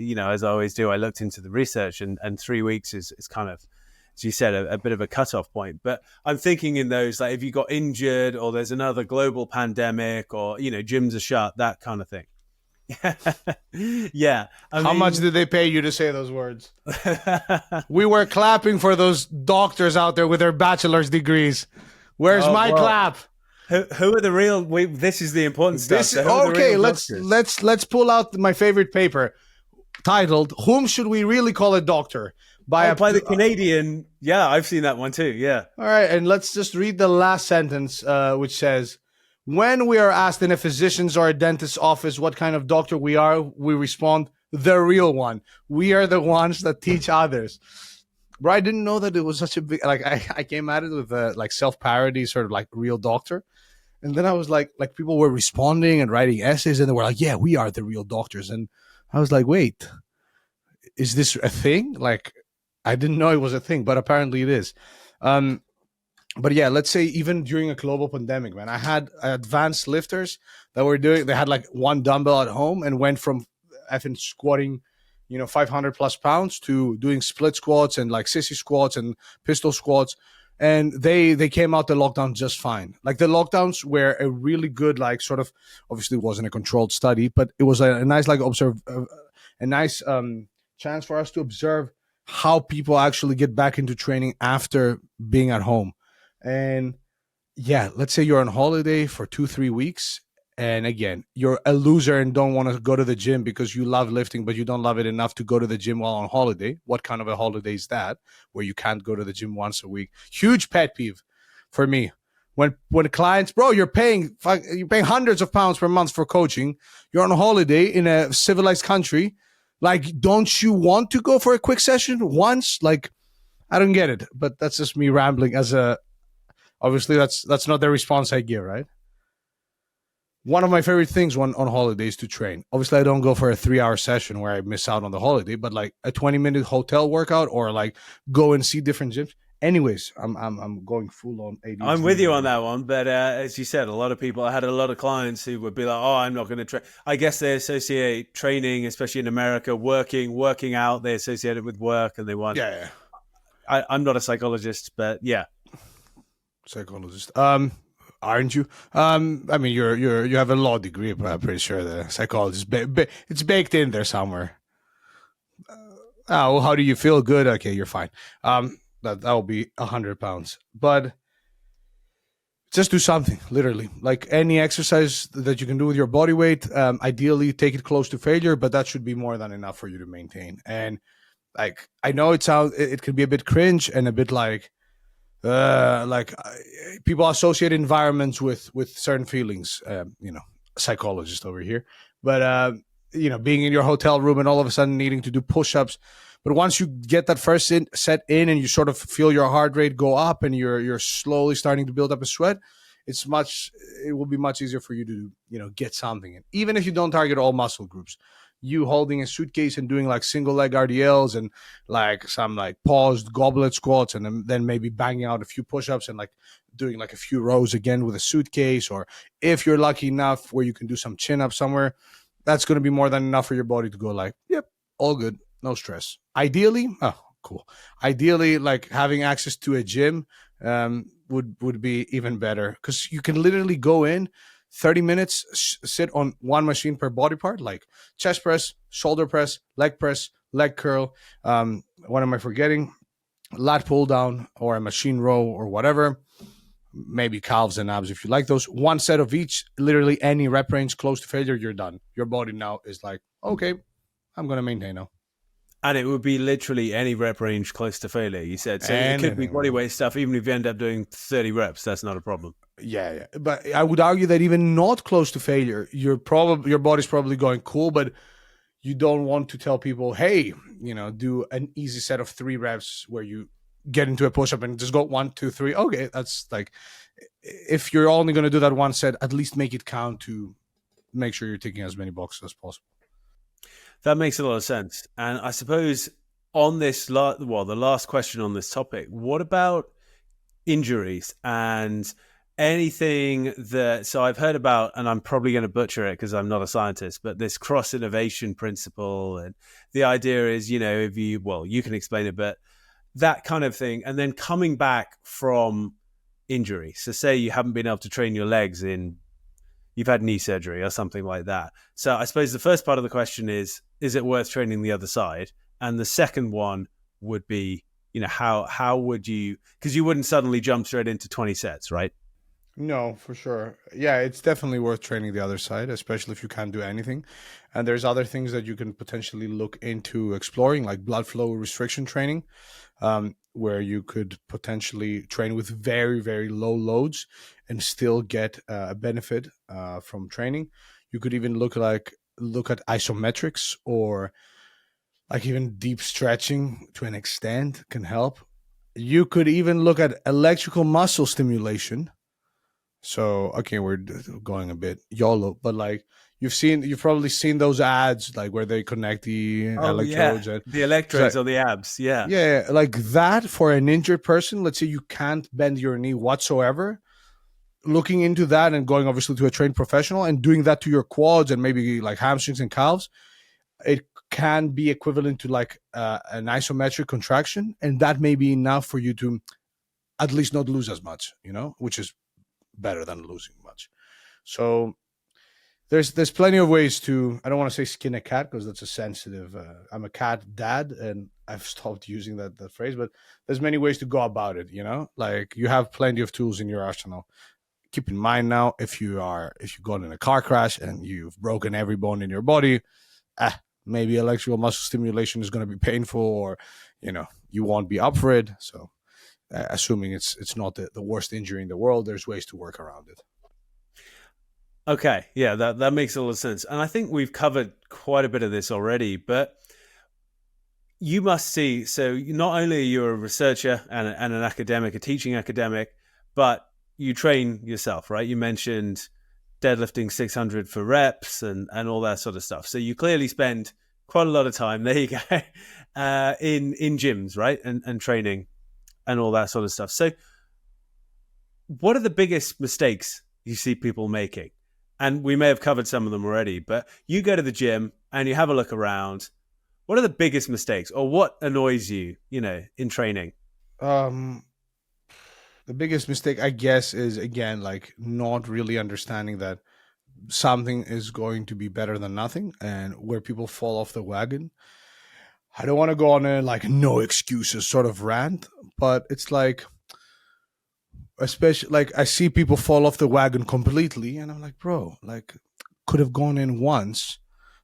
always do, I looked into the research, and 3 weeks is kind of, as you said, a bit of a cutoff point. But I'm thinking in those, like, if you got injured or there's another global pandemic or, gyms are shut, that kind of thing. Yeah, I How much mean, did they pay you to say those words? We were clapping for those doctors out there with their bachelor's degrees. Where's oh my well. clap? Who are the real? This is the important stuff. This So is who are the okay. real Let's doctors? let's let's pull out my favorite paper titled "Whom Should We Really Call a Doctor?" by Oh, a. by the Canadian. Yeah, I've seen that one too. Yeah. All right, and let's just read the last sentence, which says, "When we are asked in a physician's or a dentist's office what kind of doctor we are, we respond, the real one. We are the ones that teach others." Bro, I didn't know that it was such a big, like, I came at it with a, like, self-parody, sort of like real doctor. And then I was like people were responding and writing essays, and they were like, yeah, we are the real doctors. And I was like, wait, is this a thing? Like, I didn't know it was a thing, but apparently it is. Um, but yeah, let's say even during a global pandemic, man, I had advanced lifters that were doing, they had like one dumbbell at home and went from effing squatting, 500 plus pounds to doing split squats and like sissy squats and pistol squats. And they came out the lockdown just fine. Like, the lockdowns were a really good, like, sort of, obviously it wasn't a controlled study, but it was a nice, like, a nice chance for us to observe how people actually get back into training after being at home. And yeah, let's say you're on holiday for 2-3 weeks, and again, you're a loser and don't want to go to the gym because you love lifting, but you don't love it enough to go to the gym while on holiday. What kind of a holiday is that, where you can't go to the gym once a week? Huge pet peeve for me. When clients, bro, you're paying hundreds of pounds per month for coaching. You're on a holiday in a civilized country. Like, don't you want to go for a quick session once? Like, I don't get it. But that's just me rambling. Obviously that's not the response I give, right? One of my favorite things on holidays to train. Obviously, I don't go for a 3-hour session where I miss out on the holiday, but like a 20-minute hotel workout, or like go and see different gyms. Anyways, I'm going full on ADHD. I'm with you on that one, but as you said, a lot of people. I had a lot of clients who would be like, "Oh, I'm not going to train." I guess they associate training, especially in America, working out. They associate it with work, and they want. Yeah. I'm not a psychologist, but yeah, Psychologist. Aren't you? I mean, you have a law degree, but I'm pretty sure the psychologist it's baked in there somewhere. Oh, how do you feel? Good. Okay, you're fine. That will be 100 pounds, but just do something. Literally, like any exercise that you can do with your body weight. Ideally, take it close to failure, but that should be more than enough for you to maintain. And like, I know it can be a bit cringe and a bit like people associate environments with certain feelings. Psychologist over here, but being in your hotel room and all of a sudden needing to do push-ups. But once you get that first set in and you sort of feel your heart rate go up and you're slowly starting to build up a sweat, it will be much easier for you to get something in, even if you don't target all muscle groups. You holding a suitcase and doing like single leg RDLs and like some like paused goblet squats, and then maybe banging out a few push-ups and like doing like a few rows again with a suitcase. Or if you're lucky enough where you can do some chin up somewhere, that's going to be more than enough for your body to go like, yep, all good, no stress. Ideally, oh, cool. Ideally, like having access to a gym would be even better, because you can literally go in 30 minutes, sit on one machine per body part, like chest press, shoulder press, leg curl. What am I forgetting? Lat pull down or a machine row or whatever. Maybe calves and abs if you like those. One set of each, literally any rep range close to failure, you're done. Your body now is like, okay, I'm going to maintain now. and it would be literally any rep range close to failure. You said so. It could be body weight stuff. Even if you end up doing 30 reps, that's not a problem. Yeah. But I would argue that even not close to failure, your body's probably going cool, but you don't want to tell people, hey, do an easy set of 3 reps where you get into a push-up and just go 1, 2, 3. Okay, that's like, if you're only going to do that one set, at least make it count to make sure you're ticking as many boxes as possible. That makes a lot of sense. And I suppose on this, the last question on this topic, what about injuries and anything that, so I've heard about, and I'm probably going to butcher it because I'm not a scientist, but this cross innovation principle. And the idea is, if you, well, you can explain it, but that kind of thing. And then coming back from injury. So say you haven't been able to train your legs you've had knee surgery or something like that. So I suppose the first part of the question is it worth training the other side? And the second one would be, how would you, because you wouldn't suddenly jump straight into 20 sets, right? No, for sure. Yeah, it's definitely worth training the other side, especially if you can't do anything. And there's other things that you can potentially look into exploring, like blood flow restriction training, where you could potentially train with very, very low loads and still get a benefit from training. You could even look at isometrics, or like even deep stretching to an extent can help. You could even look at electrical muscle stimulation. So okay, we're going a bit YOLO, but like you've probably seen those ads like where they connect the Oh yeah, electrodes, and the so, electrodes on the abs. Yeah. yeah, like that for an injured person. Let's say you can't bend your knee whatsoever. Looking into that and going obviously to a trained professional and doing that to your quads and maybe like hamstrings and calves, it can be equivalent to like an isometric contraction, and that may be enough for you to at least not lose as much, which is better than losing much. So there's plenty of ways to, I don't want to say skin a cat because that's a sensitive, I'm a cat dad and I've stopped using that phrase, but there's many ways to go about it, like you have plenty of tools in your arsenal. Keep in mind now, if you got in a car crash and you've broken every bone in your body, maybe electrical muscle stimulation is going to be painful, or you won't be up for it. So assuming it's not the worst injury in the world, there's ways to work around it. Okay. Yeah, that makes a lot of sense. And I think we've covered quite a bit of this already, but you must see, so not only are you a researcher and an academic, a teaching academic, but you train yourself, right? You mentioned deadlifting 600 for reps and all that sort of stuff. So you clearly spend quite a lot of time, there you go, in gyms, right? And training and all that sort of stuff. So what are the biggest mistakes you see people making? And we may have covered some of them already, but you go to the gym and you have a look around. What are the biggest mistakes, or what annoys you, in training? Um, the biggest mistake, I guess, is again like not really understanding that something is going to be better than nothing, and where people fall off the wagon. I don't want to go on a like no excuses sort of rant, but it's like, especially like I see people fall off the wagon completely, and I'm like, bro, like could have gone in once,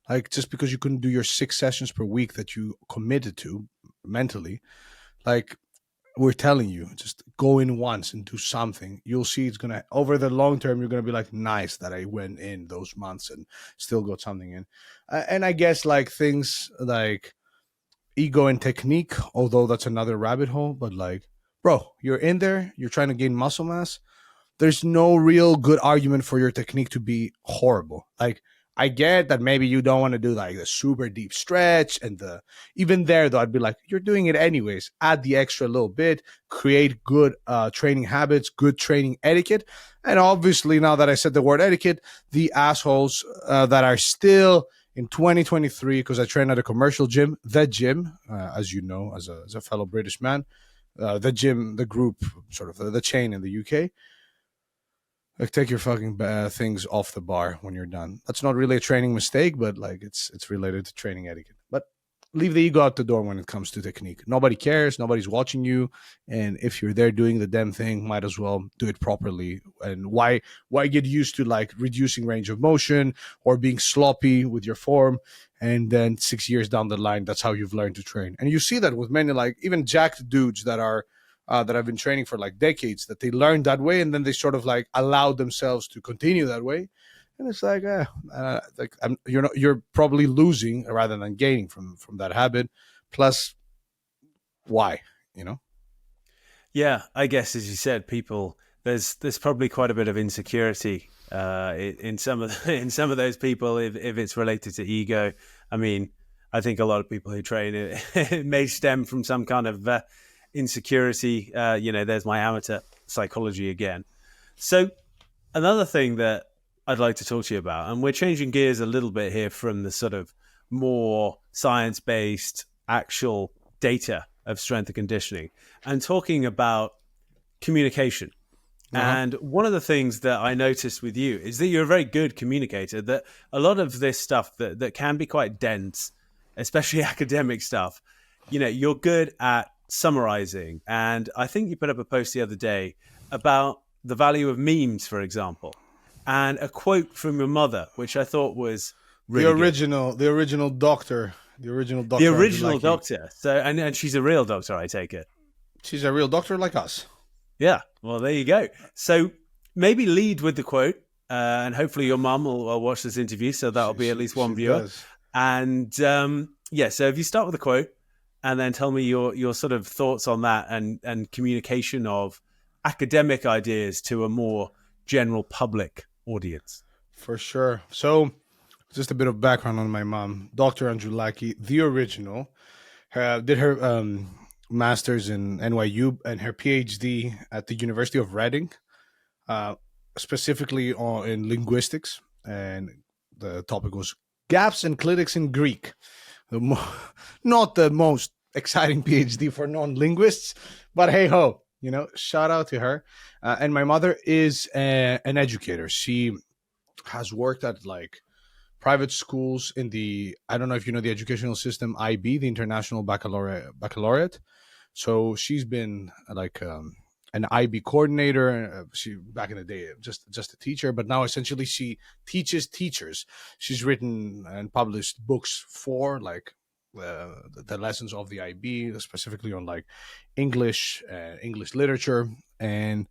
like just because you couldn't do your 6 sessions per week that you committed to mentally, like we're telling you, just go in once and do something. You'll see it's gonna, over the long term, you're gonna be like, nice that I went in those months and still got something in. And I guess like things like ego and technique, although that's another rabbit hole, but like, bro, you're in there, you're trying to gain muscle mass. There's no real good argument for your technique to be horrible. Like, I get that maybe you don't want to do like the super deep stretch and even there though, I'd be like, you're doing it anyways. Add the extra little bit, create good training habits, good training etiquette. And obviously, now that I said the word etiquette, the assholes that are still in 2023, because I train at a commercial gym, as you know, as a fellow British man, the gym, the group, sort of the chain in the UK, like take your fucking things off the bar when you're done. That's not really a training mistake, but like it's related to training etiquette. But leave the ego out the door when it comes to technique. Nobody cares. Nobody's watching you, and if you're there doing the damn thing, might as well do it properly. And why get used to like reducing range of motion or being sloppy with your form, and then 6 years down the line, that's how you've learned to train. And you see that with many, like even jacked dudes that are that have been training for like decades, that they learned that way and then they sort of like allowed themselves to continue that way. And it's like, you're probably losing rather than gaining from that habit. Plus, why, Yeah, I guess as you said, people there's probably quite a bit of insecurity in some of in some of those people if it's related to ego. I mean, I think a lot of people who train it may stem from some kind of insecurity. There's my amateur psychology again. So another thing that I'd like to talk to you about, and we're changing gears a little bit here from the sort of more science based actual data of strength and conditioning, and talking about communication. Uh-huh. And one of the things that I noticed with you is that you're a very good communicator, that a lot of this stuff that can be quite dense, especially academic stuff, you're good at summarizing. And I think you put up a post the other day about the value of memes, for example, and a quote from your mother, which I thought was really good. The original doctor, The original Androulakis. doctor. So, and she's a real doctor, I take it. She's a real doctor like us. Yeah. Well, there you go. So maybe lead with the quote, and hopefully your mum will watch this interview, so that'll be at least one She viewer. does. And so if you start with the quote, and then tell me your sort of thoughts on that, and communication of academic ideas to a more general public audience. For sure. So, just a bit of background on my mom, Dr. Androulakis, the original, did her master's in NYU and her PhD at the University of Reading, uh, specifically in linguistics. And the topic was gaps and clitics in Greek. Not the most exciting PhD for non-linguists, but hey ho, shout out to her. And my mother is an educator. She has worked at like private schools in the, I don't know if you know the educational system IB, the International Baccalaureate. So she's been like an IB coordinator. She back in the day just a teacher, but now essentially she teaches teachers. She's written and published books for like the lessons of the IB, specifically on like English literature. And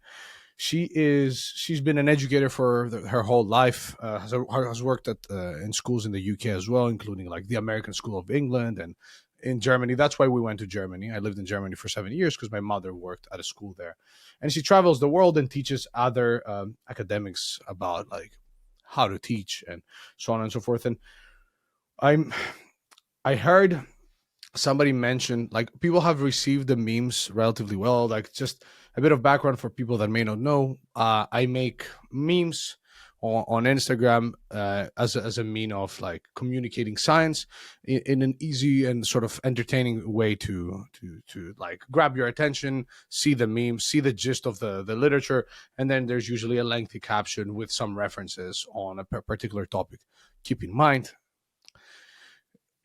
she's been an educator for her whole life. Has worked at in schools in the UK as well, including like the American School of England and in Germany. That's why we went to Germany. I lived in Germany for 7 years because my mother worked at a school there, and she travels the world and teaches other academics about like how to teach and so on and so forth. And I heard somebody mentioned like people have received the memes relatively well. Like just a bit of background for people that may not know. I make memes on Instagram as a mean of like communicating science in an easy and sort of entertaining way to like grab your attention, see the memes, see the gist of the literature, and then there's usually a lengthy caption with some references on a particular topic. Keep in mind,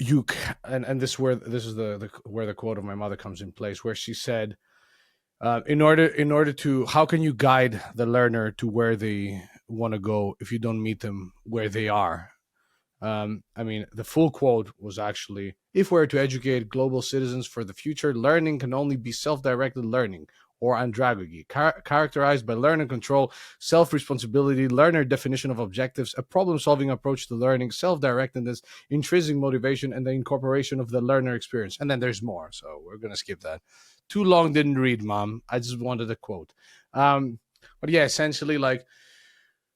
and this is the where the quote of my mother comes in place, where she said, in order to, how can you guide the learner to where they want to go if you don't meet them where they are? I mean, the full quote was actually, if we're to educate global citizens for the future, learning can only be self-directed learning, or andragogy, characterized by learner control, self-responsibility, learner definition of objectives, a problem-solving approach to learning, self-directedness, intrinsic motivation, and the incorporation of the learner experience. And then there's more, so we're going to skip that. Too long, didn't read, Mom. I just wanted a quote. But yeah, essentially, like,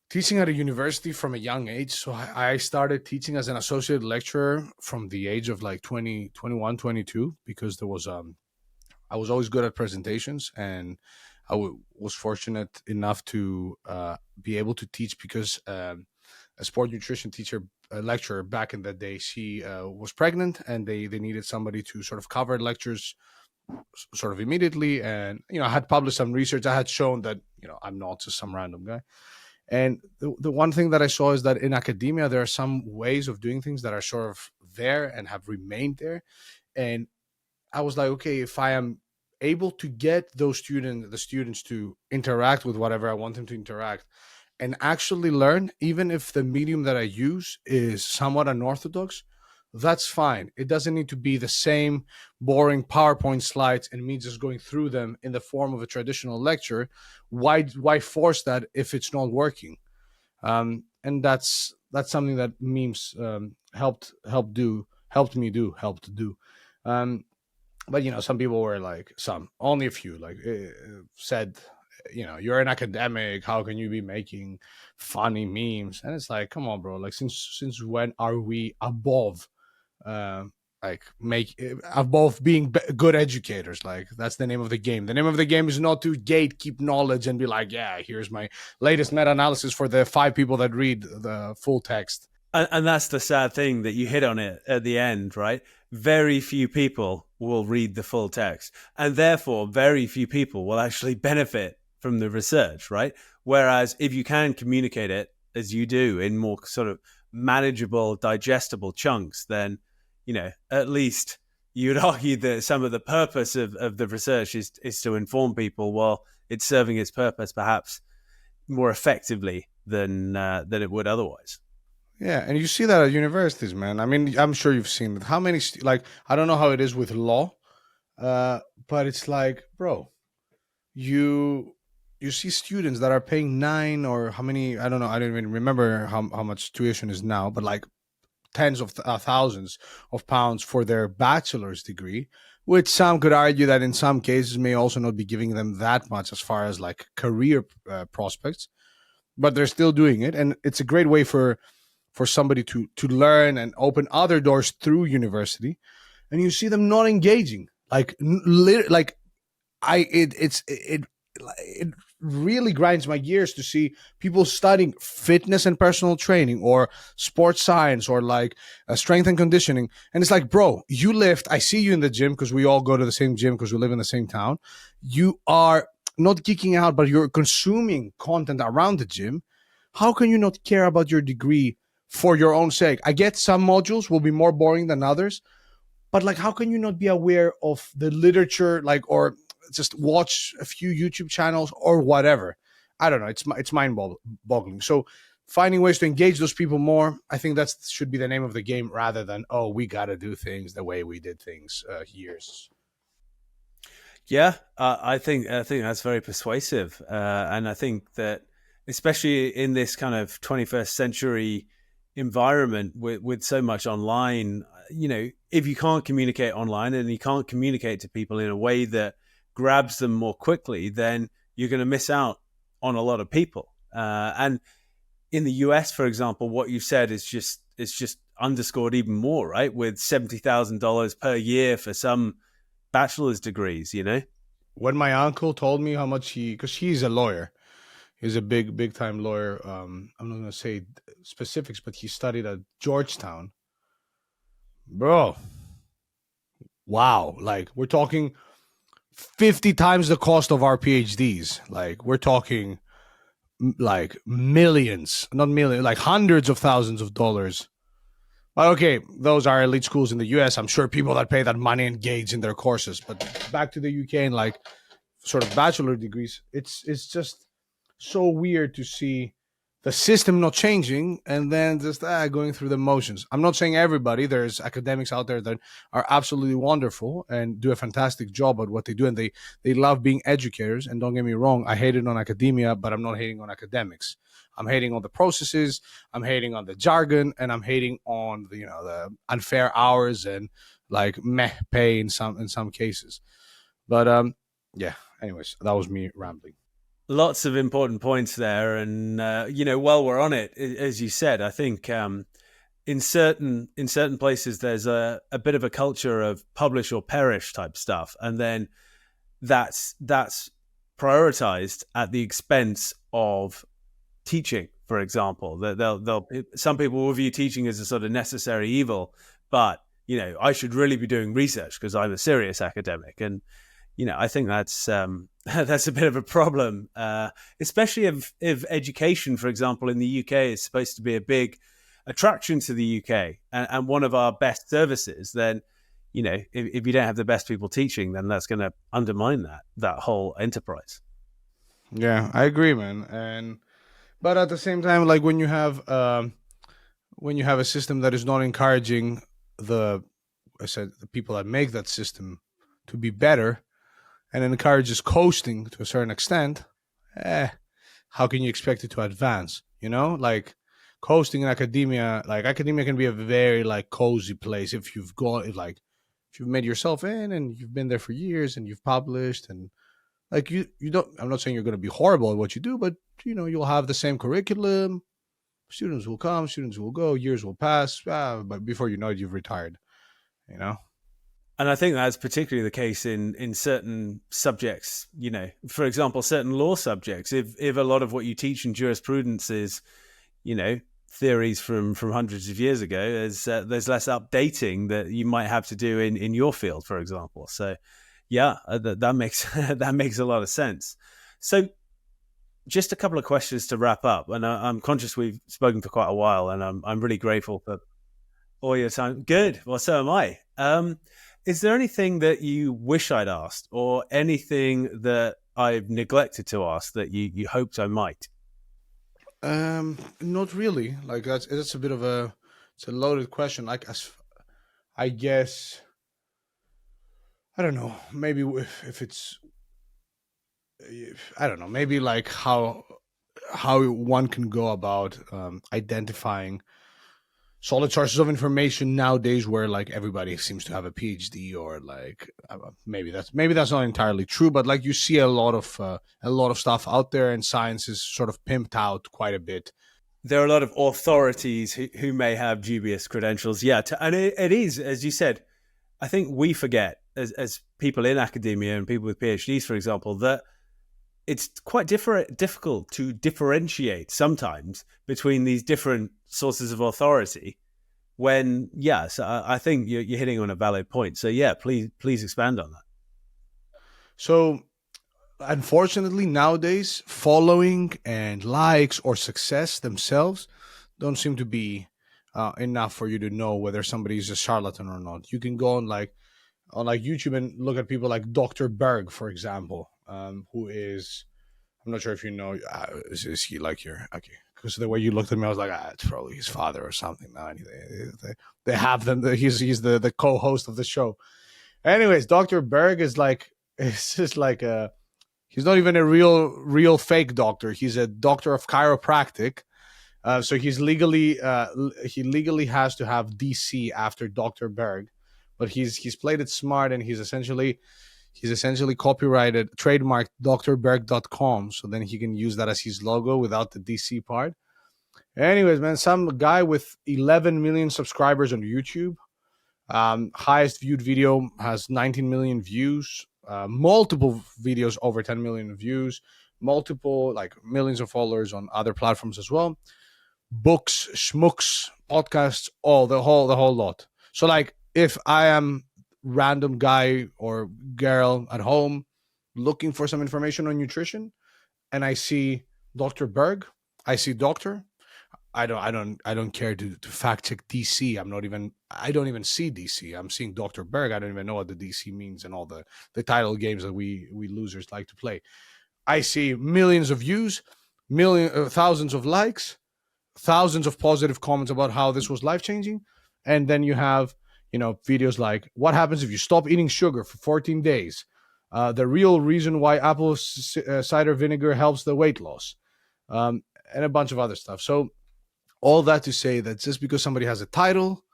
teaching at a university from a young age. So I started teaching as an associate lecturer from the age of like 20, 21, 22, because there was I was always good at presentations, and was fortunate enough to be able to teach because a sport nutrition teacher, a lecturer back in that day, she was pregnant, and they needed somebody to sort of cover lectures sort of immediately. And I had published some research. I had shown that I'm not just some random guy. And the one thing that I saw is that in academia, there are some ways of doing things that are sort of there and have remained there. And I was like, okay, if I am able to get the students to interact with whatever I want them to interact and actually learn, even if the medium that I use is somewhat unorthodox, that's fine. It doesn't need to be the same boring PowerPoint slides and me just going through them in the form of a traditional lecture. Why force that if it's not working? And that's something that memes helped me do. But some people were like, only a few, like said you're an academic. How can you be making funny memes? And it's like, come on, bro. Like, since when are we above um like make above being good educators? Like, that's the name of the game. The name of the game is not to gatekeep knowledge and be like, yeah, here's my latest meta-analysis for the 5 people that read the full text. And that's the sad thing, that you hit on it at the end, right? Very few people will read the full text, and therefore very few people will actually benefit from the research, right? Whereas if you can communicate it as you do in more sort of manageable, digestible chunks, then, at least you'd argue that some of the purpose of the research is to inform people, while it's serving its purpose perhaps more effectively than it would otherwise. Yeah, and you see that at universities, man. I mean, I'm sure you've seen it. How many like, I don't know how it is with law, uh but it's like, bro, you you see students that are paying 9, or how many, I don't know, I don't even remember how much tuition is now, but like tens of thousands of pounds for their bachelor's degree, which some could argue that in some cases may also not be giving them that much as far as like career prospects, but they're still doing it, and it's a great way for somebody to learn and open other doors through university. And you see them not engaging, like like it really grinds my gears to see people studying fitness and personal training, or sports science, or like strength and conditioning, and it's like, bro, you lift, I see you in the gym because we all go to the same gym because we live in the same town. You are not geeking out, but you're consuming content around the gym. How can you not care about your degree for your own sake? I get some modules will be more boring than others, but like, how can you not be aware of the literature, like, or just watch a few YouTube channels or whatever? I don't know. It's mind boggling. So finding ways to engage those people more, I think that should be the name of the game, rather than, oh, we got to do things the way we did things years. Yeah, I think that's very persuasive, and I think that especially in this kind of 21st century environment with so much online, if you can't communicate online and you can't communicate to people in a way that grabs them more quickly, then you're going to miss out on a lot of people. And in the US, for example, what you said is just underscored even more, right? With $70,000 per year for some bachelor's degrees. When my uncle told me how much because he's a lawyer, he's a big time lawyer. I'm not gonna say specifics, but he studied at Georgetown, bro. Wow, like, we're talking 50 times the cost of our PhDs. Like, we're talking like millions, not millions, like hundreds of thousands of dollars. But okay, those are elite schools in the US. I'm sure people that pay that money engage in their courses. But back to the UK and like sort of bachelor degrees, it's just so weird to see the system not changing, and then just going through the motions. I'm not saying everybody. There's academics out there that are absolutely wonderful and do a fantastic job at what they do, and they love being educators. And don't get me wrong, I hate it on academia, but I'm not hating on academics. I'm hating on the processes, I'm hating on the jargon, and I'm hating on the unfair hours and like meh pay in some cases. But yeah. Anyways, that was me rambling. Lots of important points there, and while we're on it, as you said, I think in certain places there's a bit of a culture of publish or perish type stuff, and then that's prioritized at the expense of teaching. For example, that they'll some people will view teaching as a sort of necessary evil, but I should really be doing research because I'm a serious academic, and I think that's that's a bit of a problem, especially if education, for example, in the UK is supposed to be a big attraction to the UK and one of our best services. Then, if you don't have the best people teaching, then that's going to undermine that whole enterprise. Yeah, I agree, man. And but at the same time, like, when you have a system that is not encouraging the I said the people that make that system to be better, and encourages coasting to a certain extent, eh, how can you expect it to advance? Like, coasting in academia, like, academia can be a very like cozy place if if you've made yourself in and you've been there for years and you've published and Like you don't. I'm not saying you're going to be horrible at what you do, but you'll have the same curriculum. Students will come, students will go, years will pass, but before you know it, you've retired. You know. And I think that's particularly the case in certain subjects. For example, certain law subjects. If a lot of what you teach in jurisprudence is, theories from hundreds of years ago, there's less updating that you might have to do in your field, for example. So, yeah, that makes that makes a lot of sense. So, just a couple of questions to wrap up, and I'm conscious we've spoken for quite a while, and I'm really grateful for all your time. Good. Well, so am I. Is there anything that you wish I'd asked, or anything that I've neglected to ask that you hoped I might? Not really. Like that's a bit of it's a loaded question. Like I guess I don't know. Maybe if it's I don't know. Maybe like how one can go about identifying solid sources of information nowadays, where like everybody seems to have a PhD, or like maybe that's not entirely true, but like you see a lot of stuff out there, and science is sort of pimped out quite a bit. There are a lot of authorities who may have dubious credentials. Yeah, and it is, as you said, I think we forget, as people in academia and people with PhDs, for example, that it's quite difficult to differentiate sometimes between these different sources of authority. When, yes, I think you're hitting on a valid point. So, yeah, please expand on that. So unfortunately, nowadays, following and likes or success themselves don't seem to be enough for you to know whether somebody is a charlatan or not. You can go on like YouTube and look at people like Dr. Berg, for example, who is, I'm not sure if you know, is he like your, okay, because the way you looked at me, I was like, it's probably his father or something. No, they have them. He's the co-host of the show. Anyways, Dr. Berg is like, it's just like he's not even a real fake doctor. He's a doctor of chiropractic. So he legally has to have DC after Dr. Berg, but he's played it smart, and he's essentially copyrighted, trademarked drberg.com, so then he can use that as his logo without the DC part. Anyways, man, some guy with 11 million subscribers on YouTube. Highest viewed video has 19 million views. Multiple videos over 10 million views. Multiple like millions of followers on other platforms as well. Books, schmooks, podcasts, all the whole lot. So like, if I am random guy or girl at home looking for some information on nutrition, and I see Dr. Berg, I see doctor, I don't care to fact check DC. I don't even see DC. I'm seeing Dr. Berg. I don't even know what the DC means, and all the title games that we losers like to play. I see millions of views, thousands of likes, thousands of positive comments about how this was life changing, and then you have videos like, what happens if you stop eating sugar for 14 days, the real reason why apple cider vinegar helps the weight loss, and a bunch of other stuff. So all that to say that just because somebody has a title,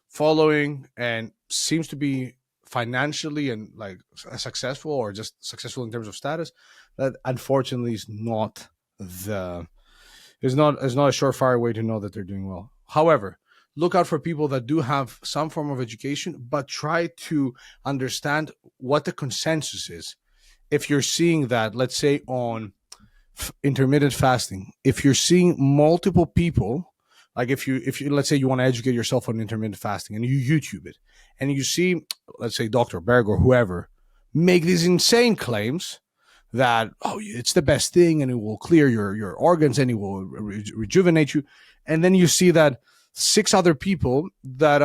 following, and seems to be financially and like successful, or just successful in terms of status, that unfortunately is not a surefire way to know that they're doing well. However, look out for people that do have some form of education, but try to understand what the consensus is. If you're seeing that, let's say on intermittent fasting, if you're seeing multiple people, like if you let's say you want to educate yourself on intermittent fasting, and you YouTube it, and you see, let's say Dr. Berg or whoever make these insane claims that, oh, it's the best thing, and it will clear your organs, and it will rejuvenate you, and then you see that six other people that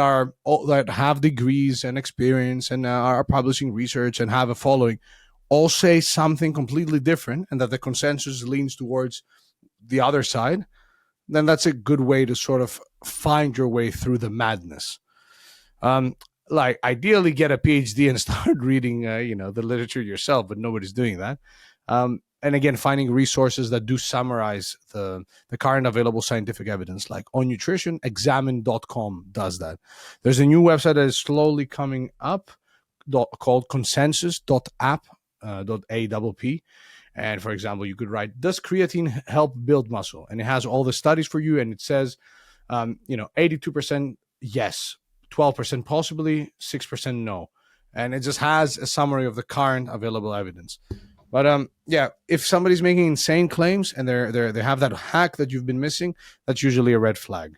have degrees and experience and are publishing research and have a following all say something completely different, and that the consensus leans towards the other side, then that's a good way to sort of find your way through the madness. Like, ideally get a PhD and start reading, the literature yourself, but nobody's doing that. And again, finding resources that do summarize the current available scientific evidence, like on nutrition, examine.com does that. There's a new website that is slowly coming up called consensus.app. .app. And for example, you could write, does creatine help build muscle? And it has all the studies for you. And it says, 82% yes, 12% possibly, 6% no. And it just has a summary of the current available evidence. But yeah, if somebody's making insane claims and they have that hack that you've been missing, that's usually a red flag.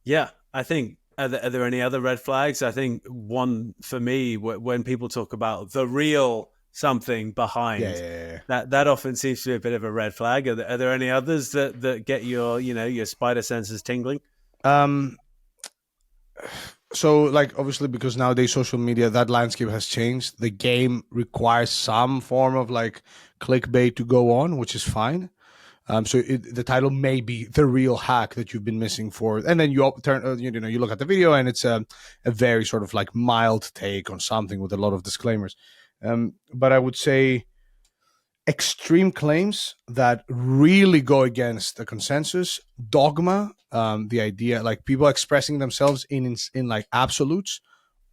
Yeah, I think. Are there any other red flags? I think one for me, when people talk about the real something behind, Yeah. that often seems to be a bit of a red flag. Are there any others that get your spider senses tingling? So, like, obviously, because nowadays social media, that landscape has changed. The game requires some form of like clickbait to go on, which is fine. So the title may be the real hack that you've been missing for, and then you turn, you look at the video, and it's a very sort of like mild take on something with a lot of disclaimers. But I would say extreme claims that really go against the consensus, dogma, the idea, like people expressing themselves in like absolutes.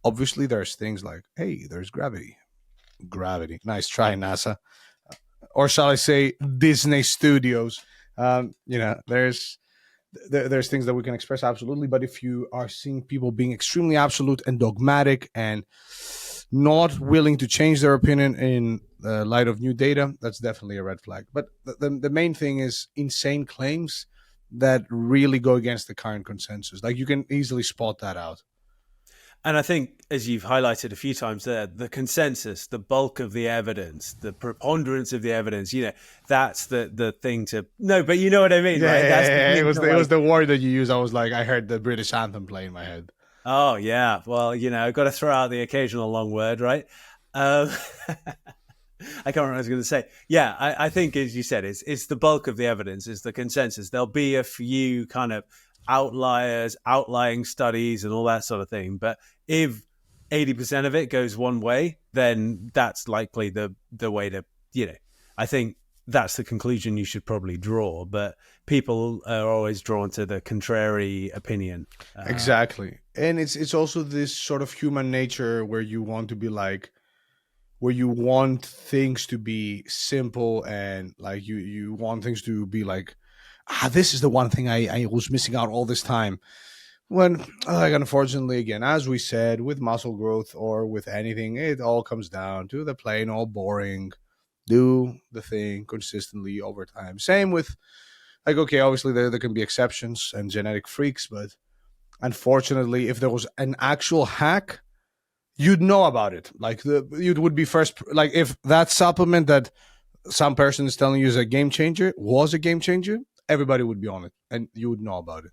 Obviously, there's things like, hey, there's gravity. Nice try, NASA. Or shall I say, Disney Studios. There's things that we can express absolutely, but if you are seeing people being extremely absolute and dogmatic and not willing to change their opinion in the light of new data, that's definitely a red flag. But the main thing is insane claims that really go against the current consensus. Like, you can easily spot that out. And I think, as you've highlighted a few times there, the consensus, the bulk of the evidence, the preponderance of the evidence, that's the thing to no, but you know what I mean, Yeah, right? That's it was the word that you used. I was like, I heard the British anthem play in my head. Oh yeah, well, I've got to throw out the occasional long word, right? I can't remember what I was going to say. Yeah, I think, as you said, it's the bulk of the evidence, is the consensus. There'll be a few kind of outliers, outlying studies, and all that sort of thing. But if 80% of it goes one way, then that's likely the way to, I think that's the conclusion you should probably draw. But people are always drawn to the contrary opinion. Exactly. And it's also this sort of human nature where you want to be like, where you want things to be simple, and like you want things to be like, this is the one thing I was missing out all this time. When, like, unfortunately, again, as we said, with muscle growth or with anything, it all comes down to the plain old boring, do the thing consistently over time. Same with, like, okay, obviously there can be exceptions and genetic freaks, but unfortunately, if there was an actual hack, you'd know about it. Like, you would be first. Like, if that supplement that some person is telling you is a game changer was a game changer, everybody would be on it, and you would know about it.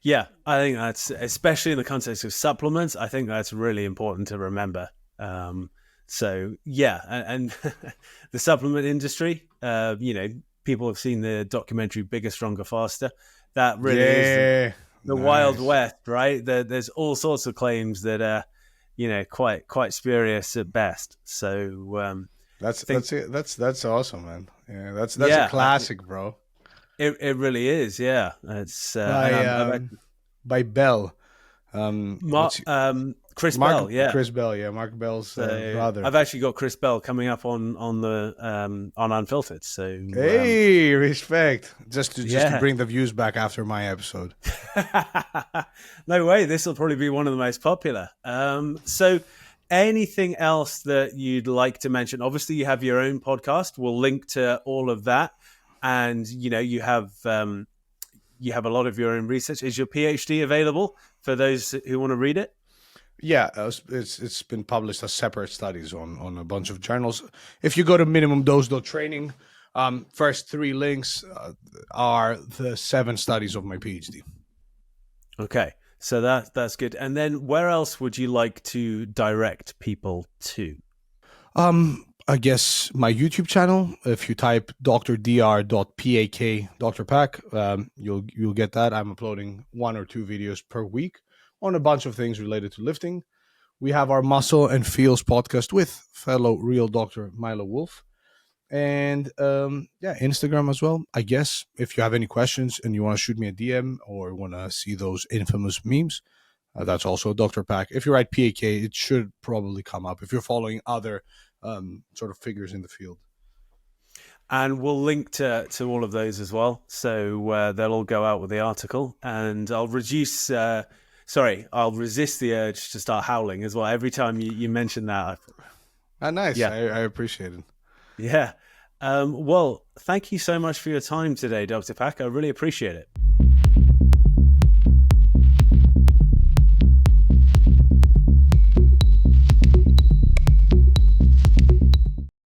Yeah, I think that's, especially in the context of supplements, I think that's really important to remember. So yeah, and the supplement industry, people have seen the documentary Bigger, Stronger, Faster. That really is the Wild West, right? There's all sorts of claims that are, quite spurious at best. So that's awesome, man. Yeah, that's a classic, bro. It really is, yeah. It's by Bell. Chris Bell, yeah. Chris Bell, yeah. Mark Bell's brother. I've actually got Chris Bell coming up on Unfiltered. So hey, respect. Just to bring the views back after my episode. No way. This will probably be one of the most popular. So anything else that you'd like to mention? Obviously, you have your own podcast. We'll link to all of that. And, you have a lot of your own research. Is your PhD available for those who want to read it? Yeah, it's been published as separate studies on a bunch of journals. If you go to minimumdose.training, first 3 links are the 7 studies of my PhD. Okay, so that's good. And then where else would you like to direct people to? I guess my YouTube channel. If you type dr.pak, Dr Pak, you'll get that. I'm uploading 1 or 2 videos per week on a bunch of things related to lifting. We have our Muscle and Feels podcast with fellow real doctor Milo Wolf, and Instagram as well. I guess if you have any questions and you want to shoot me a DM or want to see those infamous memes, that's also Dr Pak. If you write PAK, it should probably come up. If you're following other sort of figures in the field. And we'll link to all of those as well, so they'll all go out with the article. And I'll resist the urge to start howling as well every time you mention that. Nice. Yeah, I appreciate it. yeah. Well, thank you so much for your time today, Dr. Pak. I really appreciate it.